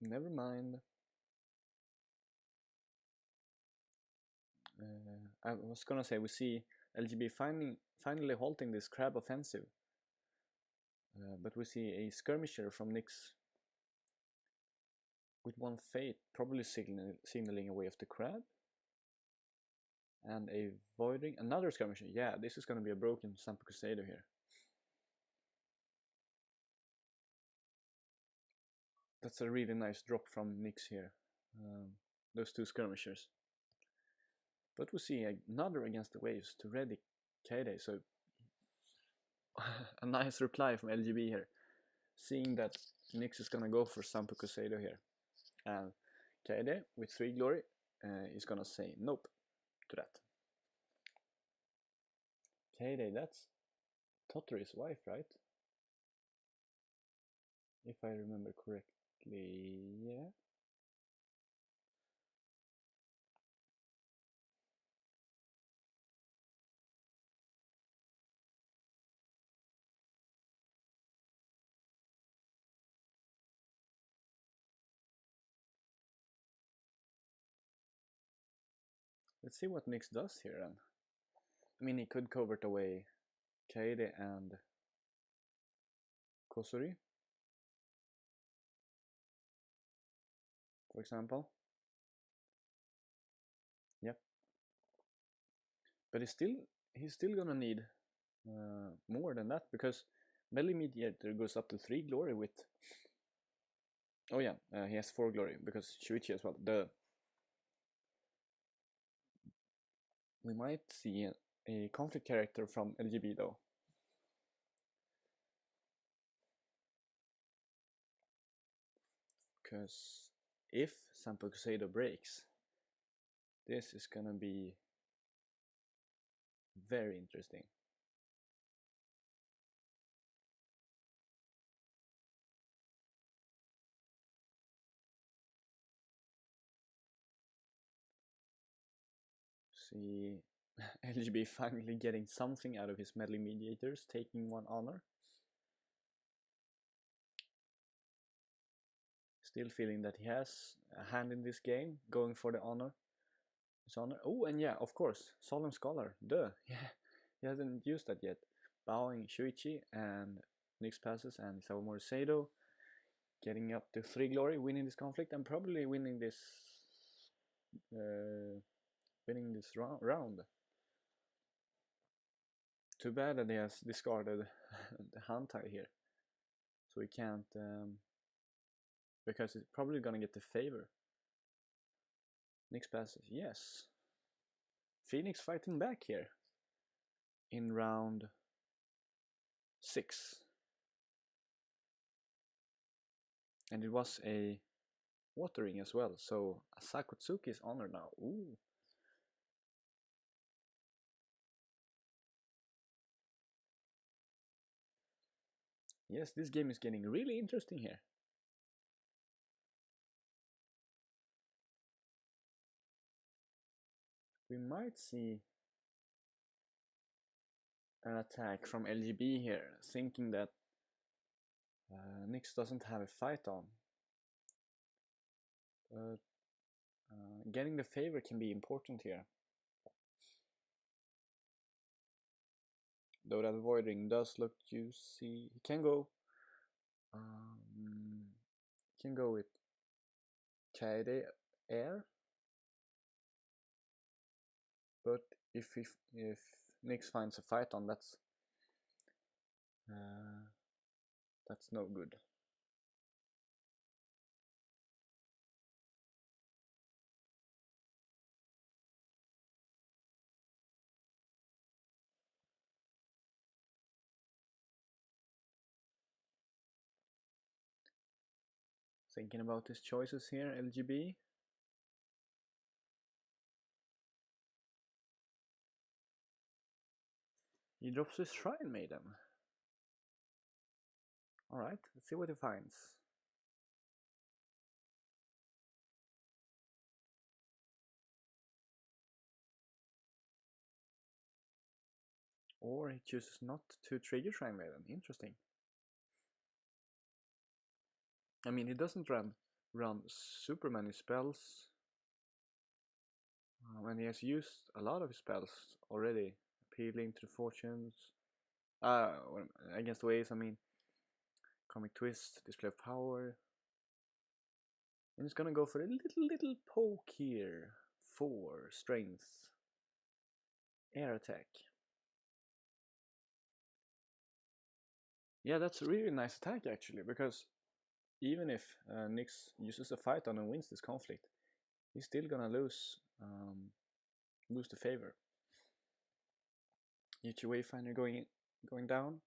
Never mind. I was gonna say we see LGB finally halting this crab offensive. But we see a skirmisher from Nyx with 1 fate, probably signaling a way of the crab. And a voiding, another skirmisher. Yeah, this is gonna be a broken Sampo Crusader here. That's a really nice drop from Nyx here. Those 2 skirmishers. But we see another against the waves to ready Kaede, so a nice reply from LGB here. Seeing that Nyx is gonna go for Sampo Crusader here. And Kaede with 3 glory is gonna say nope to that. Kaede, that's Totori's wife, right? If I remember correctly, yeah. Let's see what Nyx does here then. I mean, he could covert away Kaede and Kosuri, for example. Yep. But he's still gonna need more than that because Melee Mediator goes up to 3 glory with. Oh yeah, he has 4 glory because Shuichi as well. We might see a conflict character from LGB though. Because if Sampo Crusader breaks, this is gonna be very interesting. See LGB finally getting something out of his Melee Mediators, taking 1 honor. Still feeling that he has a hand in this game, going for the honor. His honor. Oh, and yeah, of course, Solemn Scholar. Duh. Yeah, he hasn't used that yet. Bowing Shuichi and Nyx passes and Sawamori Seido. Getting up to 3 glory, winning this conflict, and probably winning this round. Too bad that he has discarded the Hantai here, so he can't, because it's probably gonna get the favor. Nyx passes, yes. Phoenix fighting back here in round 6, and it was a watering as well, so Sakutsuki is honored now. Ooh. Yes, this game is getting really interesting here. We might see an attack from LGB here, thinking that Nyx doesn't have a fight on. But getting the favor can be important here. Though that Void Ring does look juicy. He can go with Kaede Air. But if Nyx finds a fight on, that's no good. Thinking about his choices here, LGB. He drops his Shrine Maiden. Alright, let's see what he finds. Or he chooses not to trigger Shrine Maiden. Interesting. I mean, he doesn't run super many spells. When he has used a lot of his spells already. Appealing to the Fortunes. Against waves, I mean. Comic Twist, Display of Power. And he's gonna go for a little poke here. 4 strength. Air attack. Yeah, that's a really nice attack actually, because even if Nyx uses a fight on and wins this conflict, he's still gonna lose the favor. Yuchi Wayfinder going down,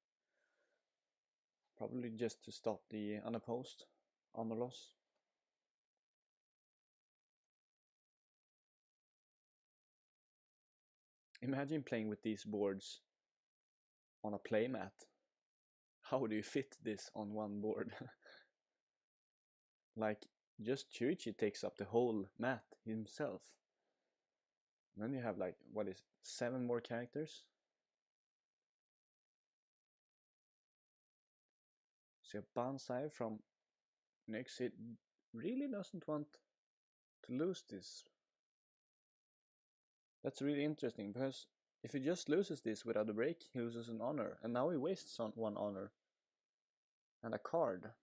probably just to stop the unopposed honor loss. Imagine playing with these boards on a playmat. How do you fit this on one board? Like, just Chuichi takes up the whole mat himself. And then you have like, what is it, 7 more characters? So Banzai from Nyx, it really doesn't want to lose this. That's really interesting, because if he just loses this without a break, he loses an honor, and now he wastes on 1 honor and a card.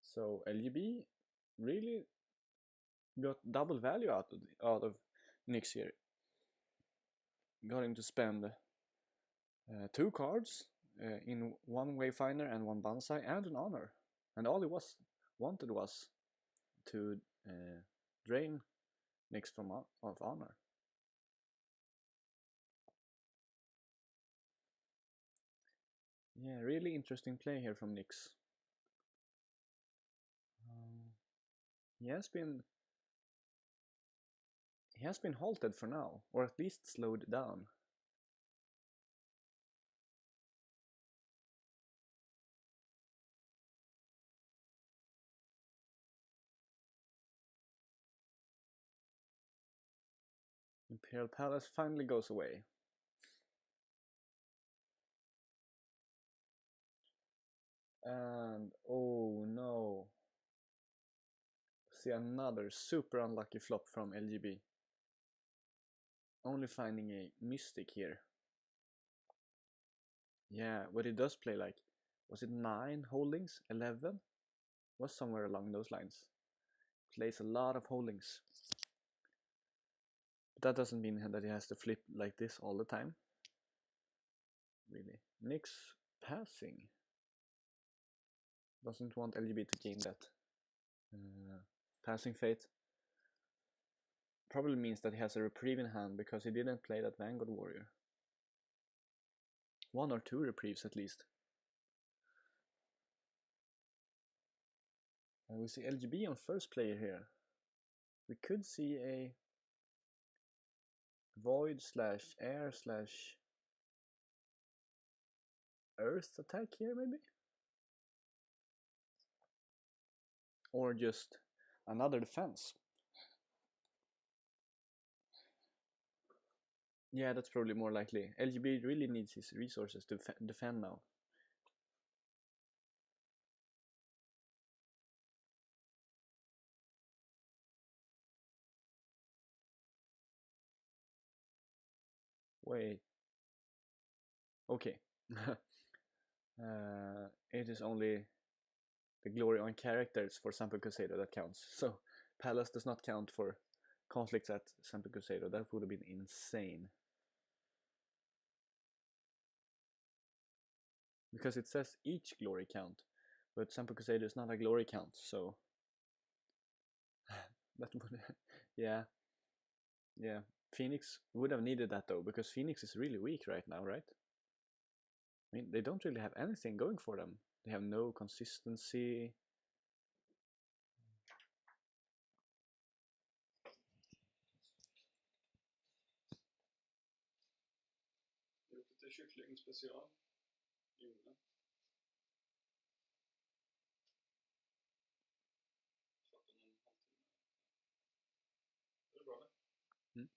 So LGB really got double value out of Nyx here. Got him to spend 2 cards in 1 Wayfinder and 1 Banzai and an honor, and all he wanted was to drain Nyx of honor. Yeah, really interesting play here from Nyx. He has been halted for now, or at least slowed down. Imperial Palace finally goes away. And oh no. See another super unlucky flop from LGB. Only finding a Mystic here. Yeah, but it does play like, was it 9 holdings? 11? Was somewhere along those lines. Plays a lot of holdings. But that doesn't mean that he has to flip like this all the time. Really. Nyx passing. Doesn't want LGB to gain that. Passing Fate. Probably means that he has a reprieve in hand because he didn't play that Vanguard Warrior. 1 or 2 reprieves at least. And we see LGB on first player here. We could see a Void / Air / Earth attack here maybe? Or just another defense. Yeah, that's probably more likely. LGB really needs his resources to defend now. Wait. Okay. It is only the glory on characters for Sample Crusader that counts. So Palace does not count for conflicts at Sample Crusader. That would have been insane. Because it says each glory count, but Sample Crusader is not a glory count, so that would, yeah, yeah. Phoenix would have needed that though, because Phoenix is really weak right now, right? I mean, they don't really have anything going for them. They have no consistency. Lite kycklingspecial. Inne. Är det bra det? Mm.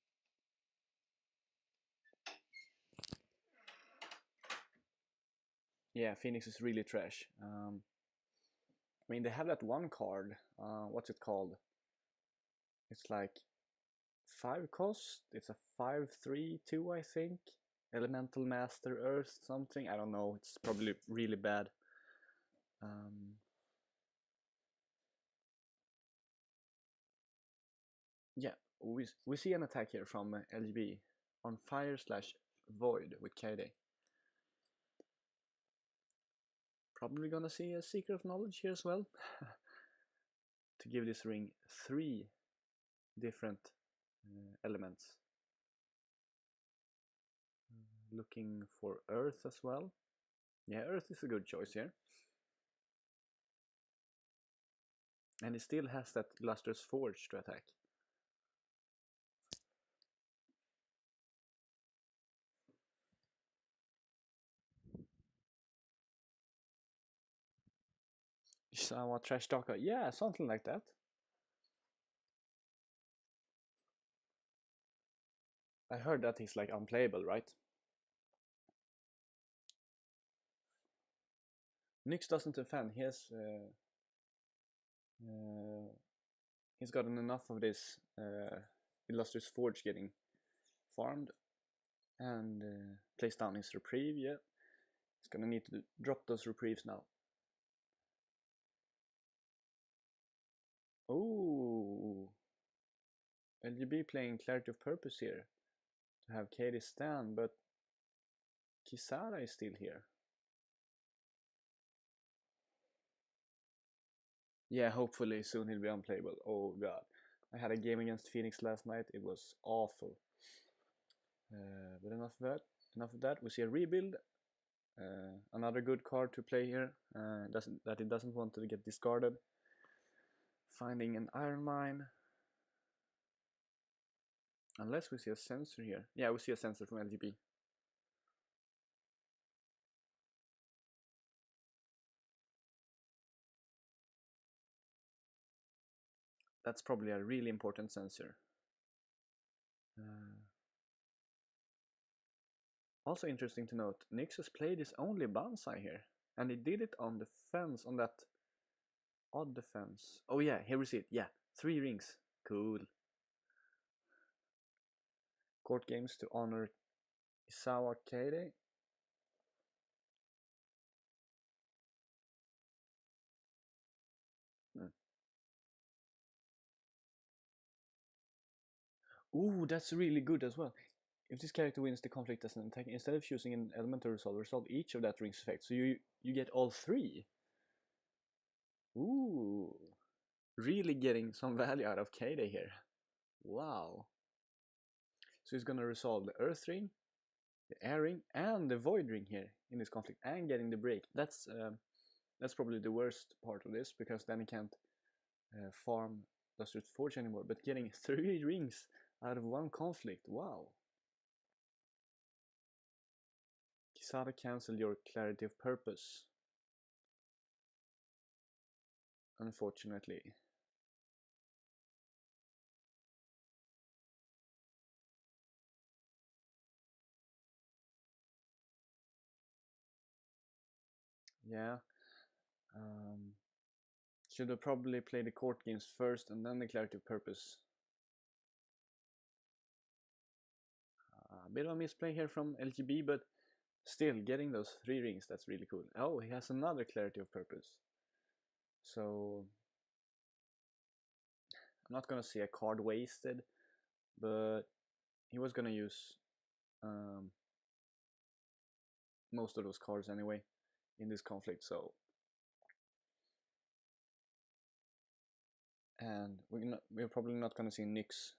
Yeah, Phoenix is really trash. I mean, they have that one card. What's it called? It's like 5 cost. It's a 5/3/2, I think. Elemental Master Earth something. I don't know. It's probably really bad. Yeah, we see an attack here from LGB on fire/void with KD. Probably gonna see a Secret of Knowledge here as well. To give this ring 3 different elements. Looking for Earth as well. Yeah, Earth is a good choice here. And he still has that Lustrous Forge to attack. Somewhat trash talker. Yeah, something like that. I heard that he's like unplayable, right? Nyx doesn't defend. He has he's gotten enough of this Illustrious Forge getting farmed and placed down his reprieve. Yeah, he's gonna need to drop those reprieves now. Oh, LGB playing Clarity of Purpose here to have Katie stand, but Kisara is still here. Yeah, hopefully soon he'll be unplayable. Oh god. I had a game against Phoenix last night. It was awful. But enough of that. We see a rebuild. Another good card to play here. That it doesn't want to get discarded. Finding an Iron Mine. Unless we see a sensor here. Yeah, we see a sensor from LGB. That's probably a really important sensor. Also interesting to note, Nyx has played his only bonsai here. And he did it on the fence, on that odd defense. Oh yeah, here we see it. Yeah, 3 rings. Cool. Court games to honor Isawa Keide. Ooh, that's really good as well. If this character wins the conflict as an attack, instead of choosing an element to resolve each of that ring's effects. So you get all 3. Ooh, really getting some value out of Keide here. Wow. So he's gonna resolve the Earth ring, the Air ring, and the Void ring here in this conflict, and getting the break. That's probably the worst part of this, because then he can't farm Lustrous Forge anymore. But getting 3 rings out of 1 conflict, wow. Kisada, cancel your Clarity of Purpose. Unfortunately. Yeah. Should have probably played the court games first and then the Clarity of Purpose. A bit of a misplay here from LGB, but still getting those 3 rings, that's really cool. Oh, he has another Clarity of Purpose. So I'm not gonna say a card wasted, but he was gonna use most of those cards anyway in this conflict, so and we're probably not gonna see Nyx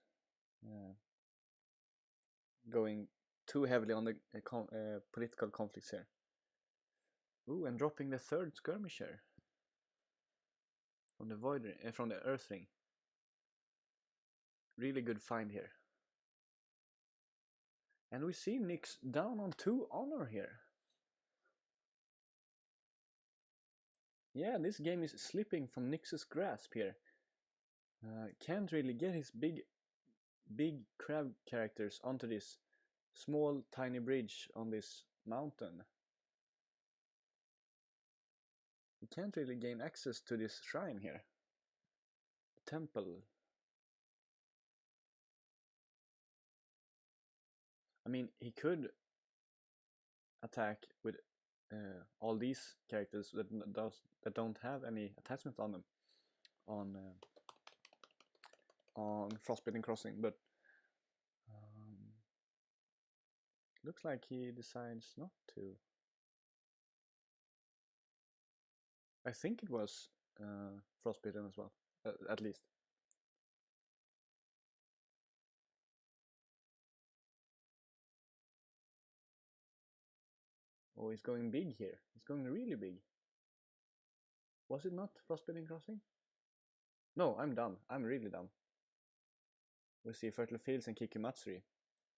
going too heavily on the political conflicts here. Ooh, and dropping the 3rd skirmisher from the void from the Earth Ring. Really good find here. And we see Nyx down on 2 honor here. Yeah, this game is slipping from Nyx's grasp here. Can't really get his big crab characters onto this small tiny bridge on this mountain. He can't really gain access to this shrine here. The temple. I mean, he could attack with all these characters that don't have any attachments on them on Frostbitten Crossing, but looks like he decides not to. I think it was Frostbitten as well, at least. Oh, he's going big here. He's going really big. Was it not Frostbitten Crossing? No, I'm dumb. I'm really dumb. We see Fertile Fields and Kikimatsuri.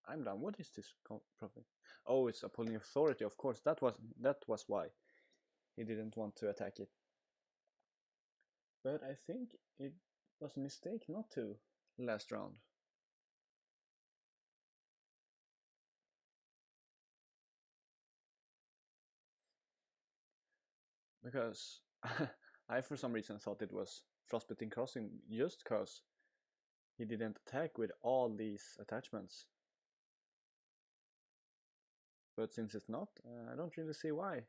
I'm dumb. What is this profit? Oh, it's Appalling Authority, of course. That was why he didn't want to attack it. But I think it was a mistake not to last round. Because I for some reason thought it was Frostbitten Crossing just because he didn't attack with all these attachments. But since it's not, I don't really see why.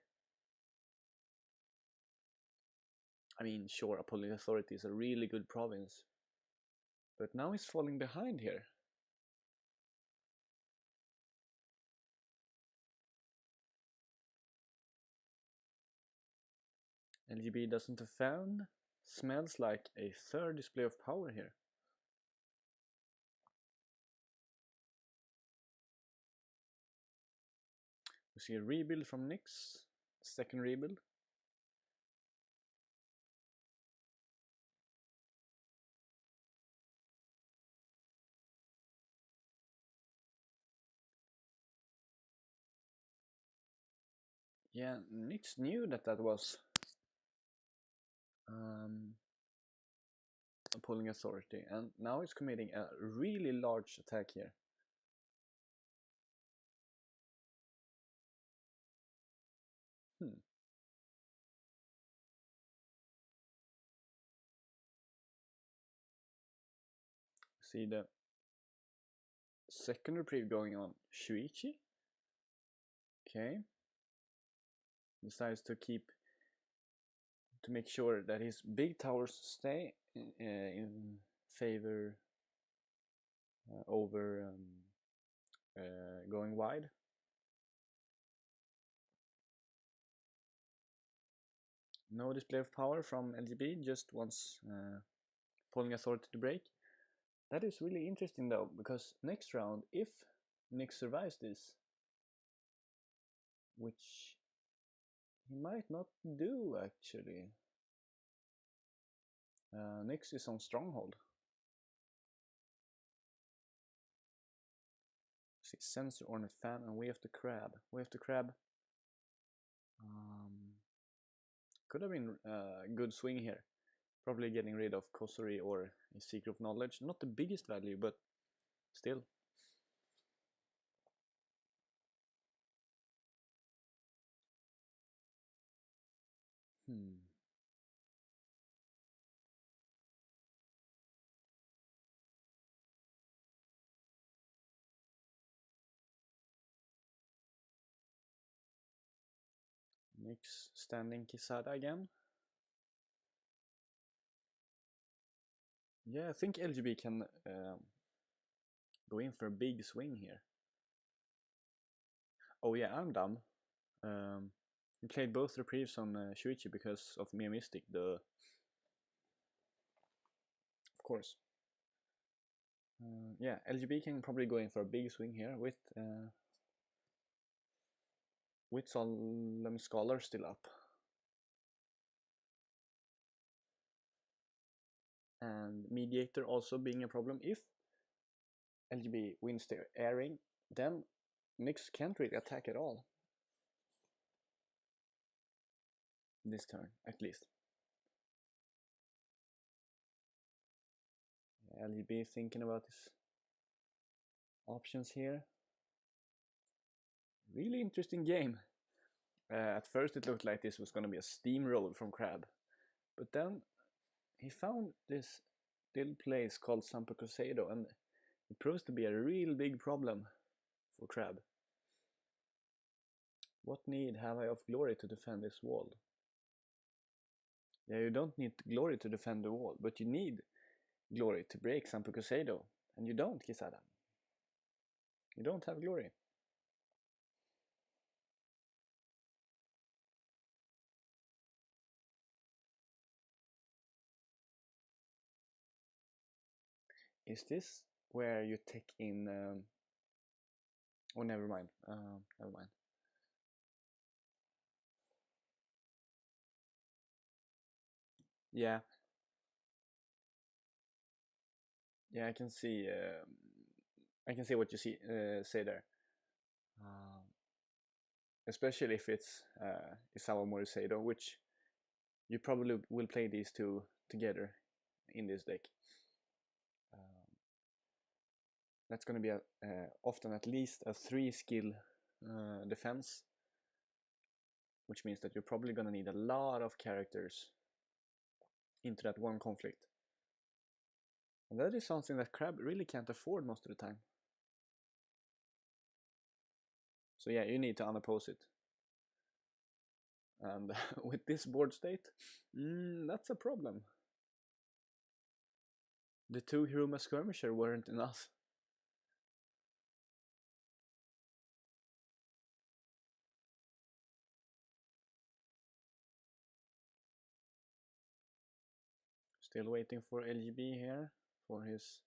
I mean, sure, Appalling Authority is a really good province. But now he's falling behind here. LGB doesn't offend. Smells like a 3rd display of power here. We see a rebuild from Nyx. 2nd rebuild. Yeah, Nyx knew that was Appalling Authority, and now he's committing a really large attack here. See the 2nd reprieve going on Shuichi. Okay. Decides to make sure that his big towers stay in favor over going wide. No display of power from LGB, just wants Appalling Authority to break. That is really interesting though, because next round, if Nyx survives this, which he might not do actually, Nyx is on Stronghold. See, Sensor, Ornate Fan, and Wave of the Crab. Wave of the Crab could have been a good swing here. Probably getting rid of Kosori or a Seeker of Knowledge. Not the biggest value, but still. Nyx standing Kisada again. Yeah, I think LGB can go in for a big swing here. Oh yeah, I'm dumb. We played both reprieves on Shuichi because of Mere Mystic, of course. Yeah, LGB can probably go in for a big swing here with Solemn Scholar still up. And Mediator also being a problem. If LGB wins their airing, then Nyx can't really attack at all. This turn, at least. LGB thinking about his options here. Really interesting game. At first it looked like this was going to be a steamroll from Crab, but then he found this little place called Sampo Crusado, and it proves to be a real big problem for Crab. What need have I of glory to defend this wall? Yeah, you don't need glory to defend the wall, but you need glory to break Sampo Crusado, and you don't, Kisada. You don't have glory. Is this where you take in... oh, never mind. Never mind. Yeah. Yeah, I can see what you say there. Especially if it's Isawa Moriseido, which you probably will play these two together in this deck. That's going to be often at least a 3-skill defense, which means that you're probably going to need a lot of characters into that one conflict. And that is something that Crab really can't afford most of the time. So yeah, you need to unoppose it. And with this board state, that's a problem. The 2 Hiruma Skirmisher weren't enough. Still waiting for LGB here for his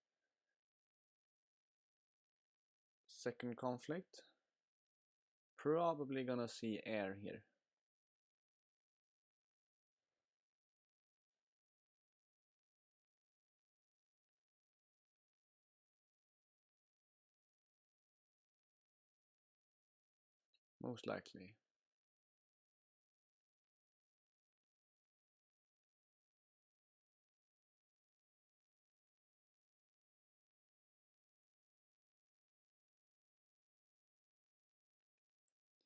second conflict. Probably gonna see air here. Most likely.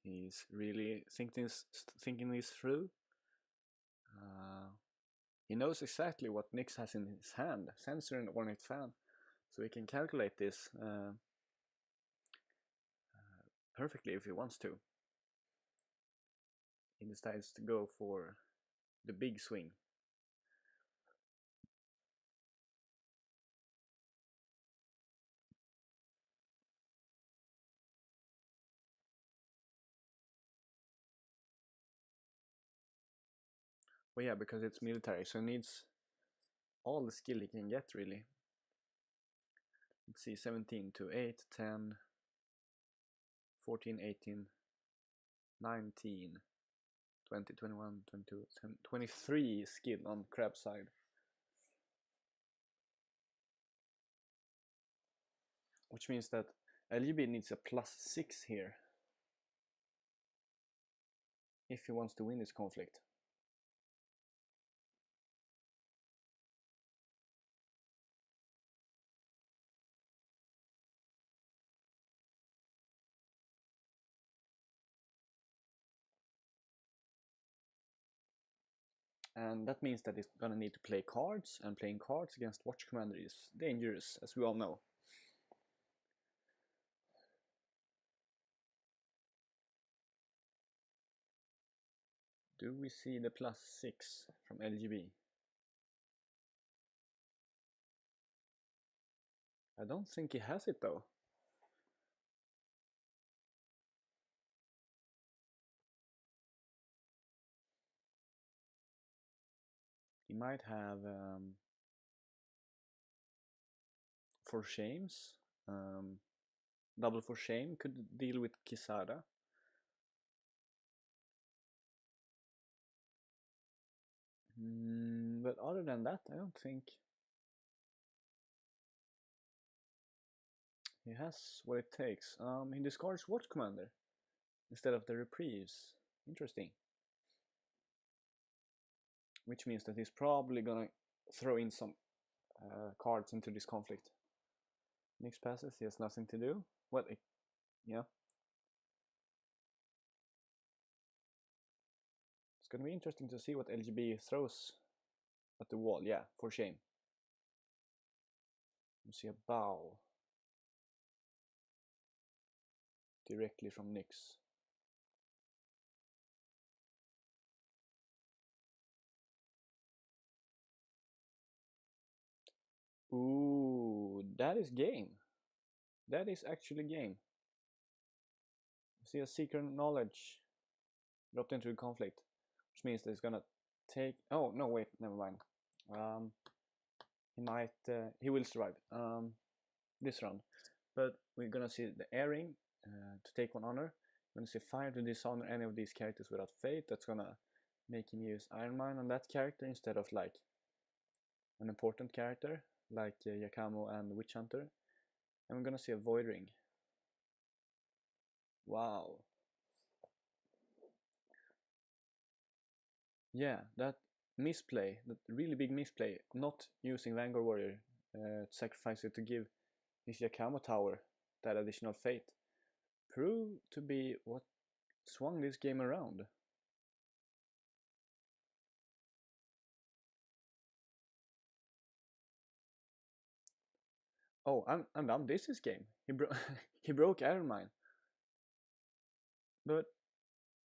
He's really thinking this through. He knows exactly what Nyx has in his hand, Sensor and Ornate Fan, so he can calculate this perfectly if he wants to. He decides to go for the big swing. Well, yeah, because it's military, so he needs all the skill he can get, really. Let's see, 17 to 8, 10, 14, 18, 19, 20, 21, 22, 10, 23 skill on Crab's side. Which means that LGB needs a +6 here if he wants to win this conflict. and that means that it's gonna need to play cards, and playing cards against Watch Commander is dangerous, as we all know. Do we see the +6 from LGB? I don't think he has it though. He might have For Shames. Double For Shame could deal with Kisada. But other than that, I don't think he has what it takes. He discards Watch Commander instead of the reprieves. Interesting. Which means that he's probably gonna throw in some cards into this conflict. Nyx passes, he has nothing to do. Well, yeah. It's gonna be interesting to see what LGB throws at the wall. Yeah, For Shame. You see a bow directly from Nyx. Ooh, that is game. That is actually game. You see a Secret Knowledge dropped into the conflict, which means that it's gonna take. Oh no, wait, never mind. He will survive this round, but we're gonna see the airing to take 1 honor. We're gonna see fire to dishonor any of these characters without fate. That's gonna make him use Iron Mine on that character instead of like an important character like Yakamo and Witch Hunter. And we're gonna see a Void Ring. Wow. Yeah, that misplay, that really big misplay, not using Vanguard Warrior to sacrifice it to give his Yakamo Tower that additional fate, proved to be what swung this game around. Oh, I'm done. This is game. He broke Iron Mine. But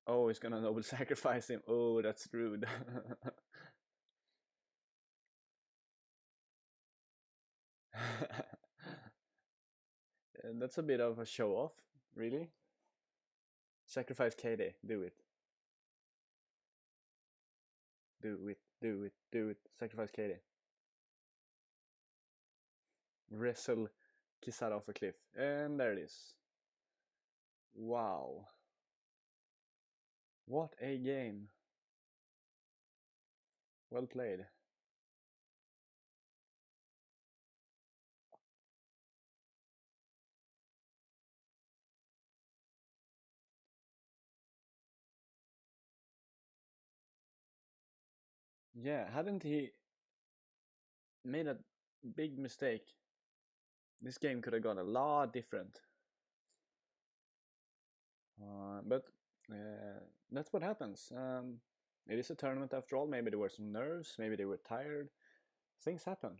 oh, he's gonna noble sacrifice him. Oh, that's rude. That's a bit of a show off, really. Sacrifice KD, do it. Do it, do it, do it. Sacrifice KD. Wrestle Kisada off a cliff. And there it is. Wow. What a game. Well played. Yeah, hadn't he made a big mistake, this game could have gone a lot different. But that's what happens. It is a tournament after all. Maybe there were some nerves, maybe they were tired. Things happen.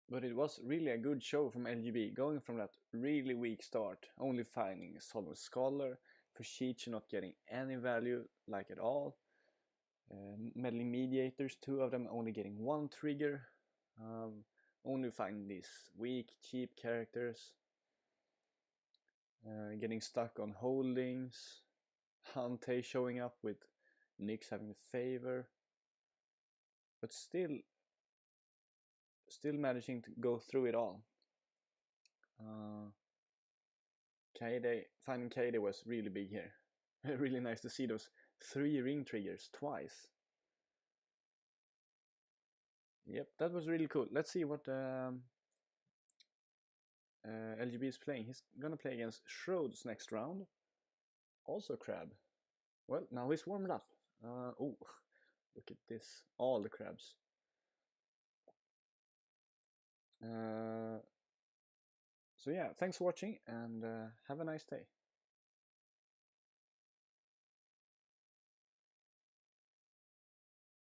But it was really a good show from LGB, going from that really weak start, only finding a solid scholar, for Cheech not getting any value, like at all. Meddling mediators, 2 of them only getting 1 trigger. Only finding these weak, cheap characters. Getting stuck on holdings. Hante showing up with Nyx having the favor. But still managing to go through it all. Finding KD was really big here. Really nice to see those 3 ring triggers twice. Yep, that was really cool. Let's see what LGB is playing. He's gonna play against Shrodes next round. Also Crab. Well, now he's warmed up. Oh, look at this. All the crabs. So yeah, thanks for watching and have a nice day.